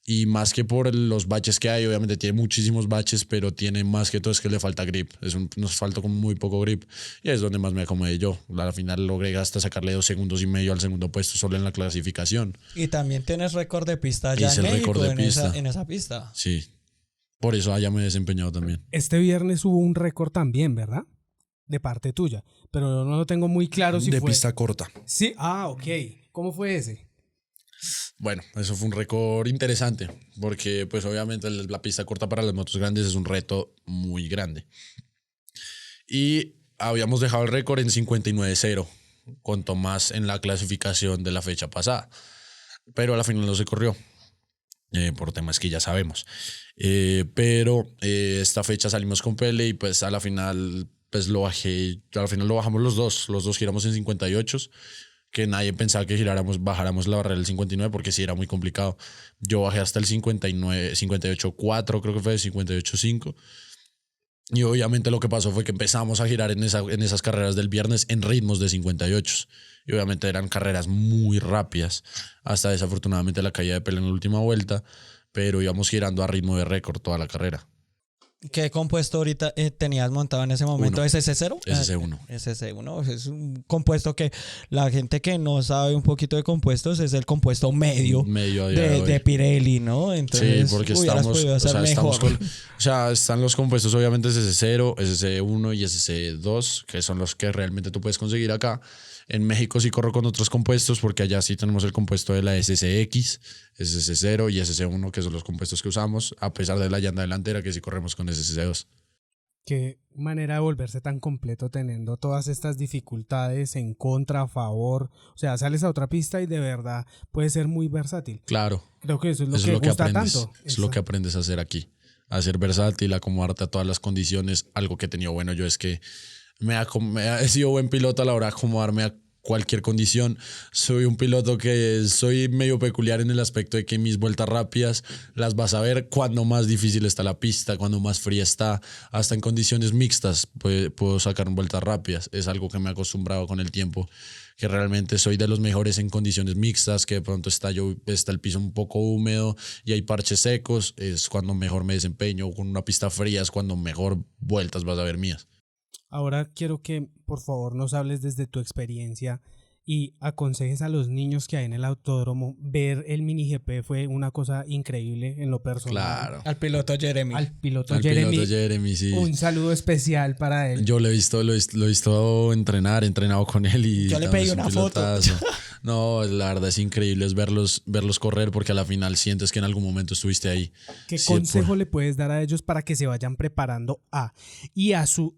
Y más que por los baches que hay, obviamente tiene muchísimos baches, pero tiene más que todo es que le falta grip. Nos falta con muy poco grip. Y es donde más me acomodé yo. Al final logré hasta sacarle 2,5 segundos al segundo puesto solo en la clasificación. Y también tienes récord de pista ya en México, en esa pista. Sí. por eso allá me he desempeñado también. Este viernes hubo un récord también, ¿verdad? De parte tuya, pero no lo tengo muy claro si de fue... pista corta. Sí, ok. ¿Cómo fue ese? Bueno, eso fue un récord interesante, porque pues obviamente la pista corta para las motos grandes es un reto muy grande. Y habíamos dejado el récord en 59.0, con Tomás en la clasificación de la fecha pasada. Pero a la final no se corrió, por temas que ya sabemos. Pero esta fecha salimos con Pele y pues a la final pues lo bajamos los dos giramos en 58, que nadie pensaba que bajáramos la barrera del 59 porque sí era muy complicado. Yo bajé hasta el 59, 58.4, creo que fue 58.5. Y obviamente lo que pasó fue que empezamos a girar en esas carreras del viernes en ritmos de 58. Y obviamente eran carreras muy rápidas, hasta desafortunadamente la caída de Pele en la última vuelta, pero íbamos girando a ritmo de récord toda la carrera. ¿Qué compuesto ahorita tenías montado en ese momento? ¿SC0? SC1. SC1 es un compuesto que la gente que no sabe un poquito de compuestos es el compuesto medio de Pirelli, ¿no? Entonces, sí, porque están los compuestos obviamente SC0, SC1 y SC2, que son los que realmente tú puedes conseguir acá. En México sí corro con otros compuestos porque allá sí tenemos el compuesto de la SCX, SC0 y SC1, que son los compuestos que usamos, a pesar de la llanta delantera que sí corremos con SC2. Qué manera de volverse tan completo teniendo todas estas dificultades en contra, a favor. O sea, sales a otra pista y de verdad puede ser muy versátil. Claro. Creo que eso es lo que gusta tanto. Es lo que aprendes a hacer aquí. A ser versátil, a acomodarte a todas las condiciones. Algo que he tenido bueno yo es que he sido buen piloto a la hora de acomodarme a cualquier condición. Soy un piloto que soy medio peculiar en el aspecto de que mis vueltas rápidas las vas a ver cuando más difícil está la pista, cuando más fría está, hasta en condiciones mixtas puedo sacar vueltas rápidas. Es algo que me he acostumbrado con el tiempo, que realmente soy de los mejores en condiciones mixtas, que de pronto está el piso un poco húmedo y hay parches secos, es cuando mejor me desempeño. Con una pista fría es cuando mejor vueltas vas a ver mías. Ahora quiero que por favor nos hables desde tu experiencia y aconsejes a los niños que hay en el autódromo. Ver el mini GP fue una cosa increíble en lo personal. Claro. Al piloto Jeremy. Al piloto Jeremy, sí. Un saludo especial para él. Yo lo he visto entrenar, he entrenado con él y yo le pedí una foto. No, la verdad es increíble es verlos correr, porque a la final sientes que en algún momento estuviste ahí. ¿Qué consejo le puedes dar a ellos para que se vayan preparando y a su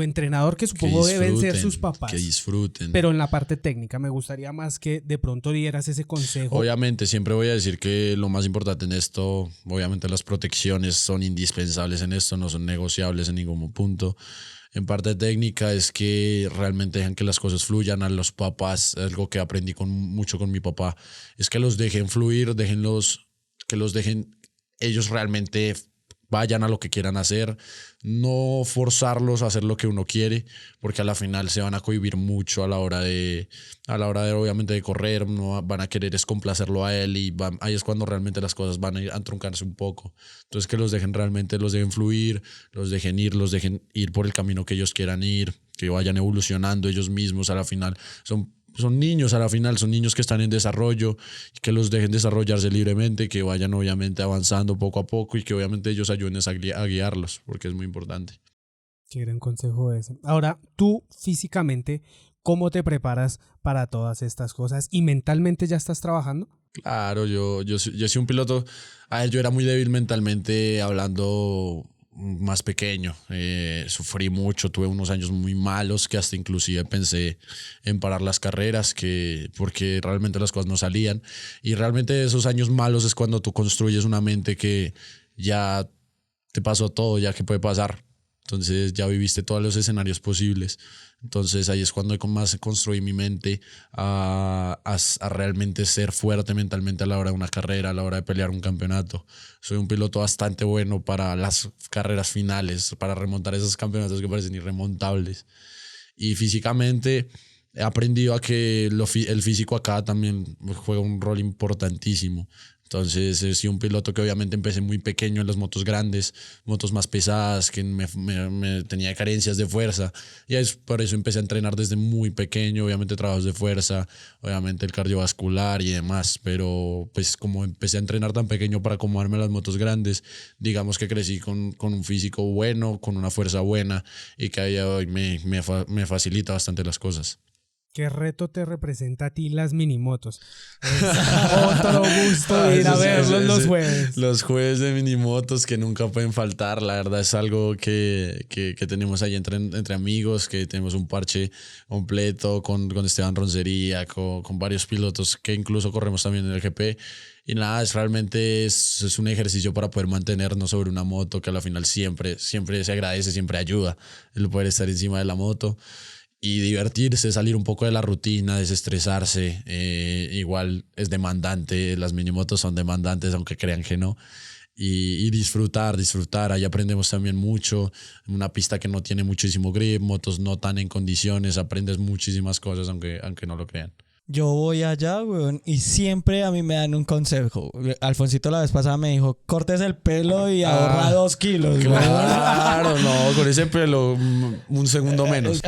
entrenador, que supongo deben ser sus papás? Que disfruten. Pero en la parte técnica me gustaría más que de pronto dieras ese consejo. Obviamente siempre voy a decir que lo más importante en esto, obviamente las protecciones son indispensables en esto, no son negociables en ningún punto. En parte técnica es que realmente dejan que las cosas fluyan. A los papás, algo que aprendí mucho con mi papá, es que los dejen fluir, que los dejen ellos realmente vayan a lo que quieran hacer, no forzarlos a hacer lo que uno quiere, porque a la final se van a cohibir mucho a la hora de obviamente de correr, no van a querer es complacerlo a él y ahí es cuando realmente las cosas van a truncarse un poco. Entonces que los dejen fluir, los dejen ir por el camino que ellos quieran ir, que vayan evolucionando ellos mismos. A la final son niños, son niños que están en desarrollo, y que los dejen desarrollarse libremente, que vayan obviamente avanzando poco a poco y que obviamente ellos ayuden a guiarlos, porque es muy importante. Qué gran consejo ese. Ahora, tú físicamente, ¿cómo te preparas para todas estas cosas? ¿Y mentalmente ya estás trabajando? Claro, yo soy un piloto. Yo era muy débil mentalmente hablando más pequeño. Sufrí mucho, tuve unos años muy malos que hasta inclusive pensé en parar las carreras, porque realmente las cosas no salían. Y realmente esos años malos es cuando tú construyes una mente que ya te pasó todo, ya que puede pasar. Entonces ya viviste todos los escenarios posibles. Entonces ahí es cuando más construí mi mente a realmente ser fuerte mentalmente a la hora de una carrera, a la hora de pelear un campeonato. Soy un piloto bastante bueno para las carreras finales, para remontar esos campeonatos que parecen irremontables. Y físicamente he aprendido a que el físico acá también juega un rol importantísimo. Entonces, he sido un piloto que obviamente empecé muy pequeño en las motos grandes, motos más pesadas, que me tenía carencias de fuerza. Y por eso empecé a entrenar desde muy pequeño, obviamente trabajos de fuerza, obviamente el cardiovascular y demás. Pero pues como empecé a entrenar tan pequeño para acomodarme a las motos grandes, digamos que crecí con un físico bueno, con una fuerza buena y que a día de hoy me facilita bastante las cosas. ¿Qué reto te representa a ti las minimotos? Es otro gusto ir a verlos los jueves. Los jueves de minimotos que nunca pueden faltar, la verdad es algo que tenemos ahí entre amigos, que tenemos un parche completo con Esteban Roncería, con varios pilotos que incluso corremos también en el GP. Y nada, realmente es un ejercicio para poder mantenernos sobre una moto que a la final siempre se agradece, siempre ayuda el poder estar encima de la moto. Y divertirse, salir un poco de la rutina, desestresarse. Igual es demandante, las minimotos son demandantes, aunque crean que no. Y disfrutar. Ahí aprendemos también mucho. Una pista que no tiene muchísimo grip, motos no tan en condiciones, aprendes muchísimas cosas, aunque no lo crean. Yo voy allá, weón, y siempre a mí me dan un consejo. Alfonsito la vez pasada me dijo, cortes el pelo y ahorra 2 kilos. Claro, no, con ese pelo un segundo menos.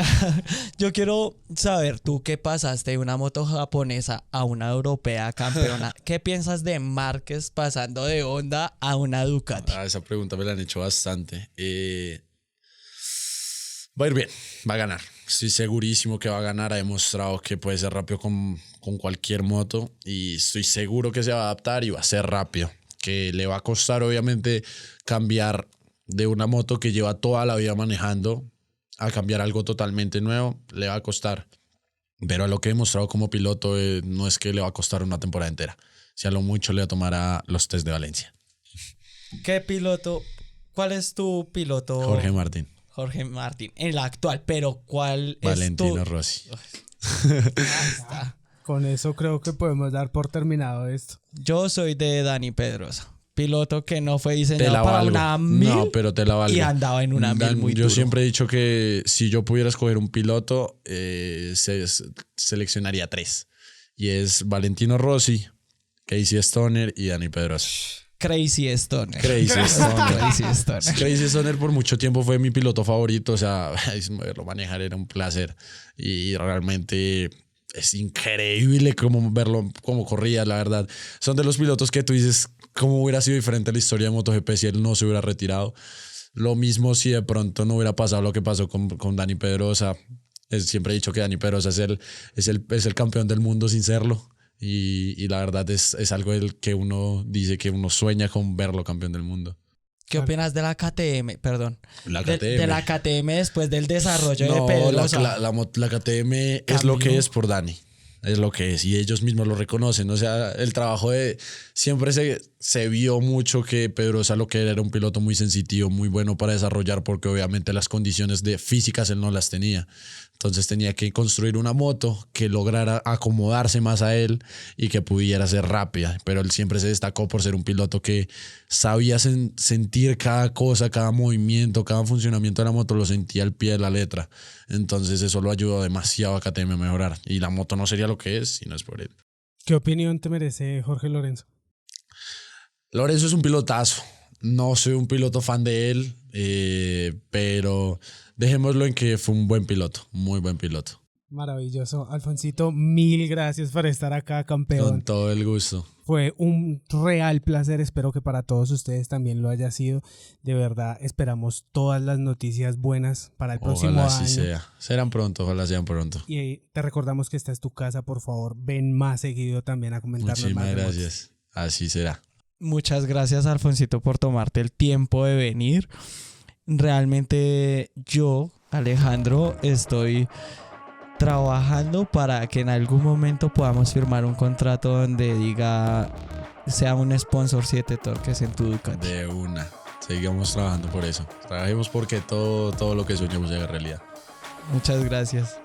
Yo quiero saber, tú que pasaste de una moto japonesa a una europea campeona, ¿qué piensas de Márquez pasando de Honda a una Ducati? Esa pregunta me la han hecho bastante. Va a ir bien, va a ganar. Estoy segurísimo que va a ganar. Ha demostrado que puede ser rápido con cualquier moto y estoy seguro que se va a adaptar y va a ser rápido. Que le va a costar obviamente cambiar de una moto que lleva toda la vida manejando a cambiar algo totalmente nuevo. Le va a costar. Pero a lo que he demostrado como piloto no es que le va a costar una temporada entera. Si a lo mucho le va a tomar a los test de Valencia. ¿Qué piloto? ¿Cuál es tu piloto? Jorge Martín. Jorge Martín, el actual, pero ¿cuál Valentino es tu...? Rossi. Con eso creo que podemos dar por terminado esto. Yo soy de Dani Pedrosa, piloto que no fue Te diseñado la para valgo. una 1000 No, pero te la valgo. y andaba en una 1000 muy Yo duro. siempre he dicho que si yo pudiera escoger un piloto, seleccionaría 3. Y es Valentino Rossi, Casey Stoner y Dani Pedrosa. Crazy Stoner. Crazy Stoner. Crazy Stoner. Crazy Stoner por mucho tiempo fue mi piloto favorito. O sea, verlo manejar era un placer. Y realmente es increíble verlo, cómo corría, la verdad. Son de los pilotos que tú dices, cómo hubiera sido diferente la historia de MotoGP si él no se hubiera retirado. Lo mismo si de pronto no hubiera pasado lo que pasó con Dani Pedrosa. Siempre he dicho que Dani Pedrosa es el campeón del mundo sin serlo. Y la verdad es algo del que uno dice que uno sueña con verlo campeón del mundo. ¿Qué opinas de la KTM? Perdón. La De KTM. la KTM después del desarrollo de No, Pedrosa. la KTM es lo que es por Dani. Es lo que es. Y ellos mismos lo reconocen. O sea, el trabajo de... Siempre se vio mucho que Pedrosa lo que era un piloto muy sensitivo, muy bueno para desarrollar, porque obviamente las condiciones físicas él no las tenía. Entonces tenía que construir una moto que lograra acomodarse más a él y que pudiera ser rápida. Pero él siempre se destacó por ser un piloto que sabía sentir cada cosa, cada movimiento, cada funcionamiento de la moto, lo sentía al pie de la letra. Entonces eso lo ayudó demasiado a KTM a mejorar. Y la moto no sería lo que es si no es por él. ¿Qué opinión te merece Jorge Lorenzo? Lorenzo es un pilotazo. No soy un piloto fan de él, pero dejémoslo en que fue un buen piloto, muy buen piloto. Maravilloso. Alfonsito, 1000 gracias por estar acá, campeón. Con todo el gusto. Fue un real placer. Espero que para todos ustedes también lo haya sido. De verdad, esperamos todas las noticias buenas para el próximo Ojalá año. así sea. Serán pronto, ojalá sean pronto. Y te recordamos que esta es tu casa, por favor. Ven más seguido también a comentarnos más. Muchísimas de motos. gracias. Así será. Muchas gracias, Alfonsito, por tomarte el tiempo de venir. Realmente yo, Alejandro, estoy trabajando para que en algún momento podamos firmar un contrato donde diga sea un sponsor 7 Torques en tu Ducati. De una. Sigamos trabajando por eso. Trabajemos porque todo lo que soñamos se haga realidad. Muchas gracias.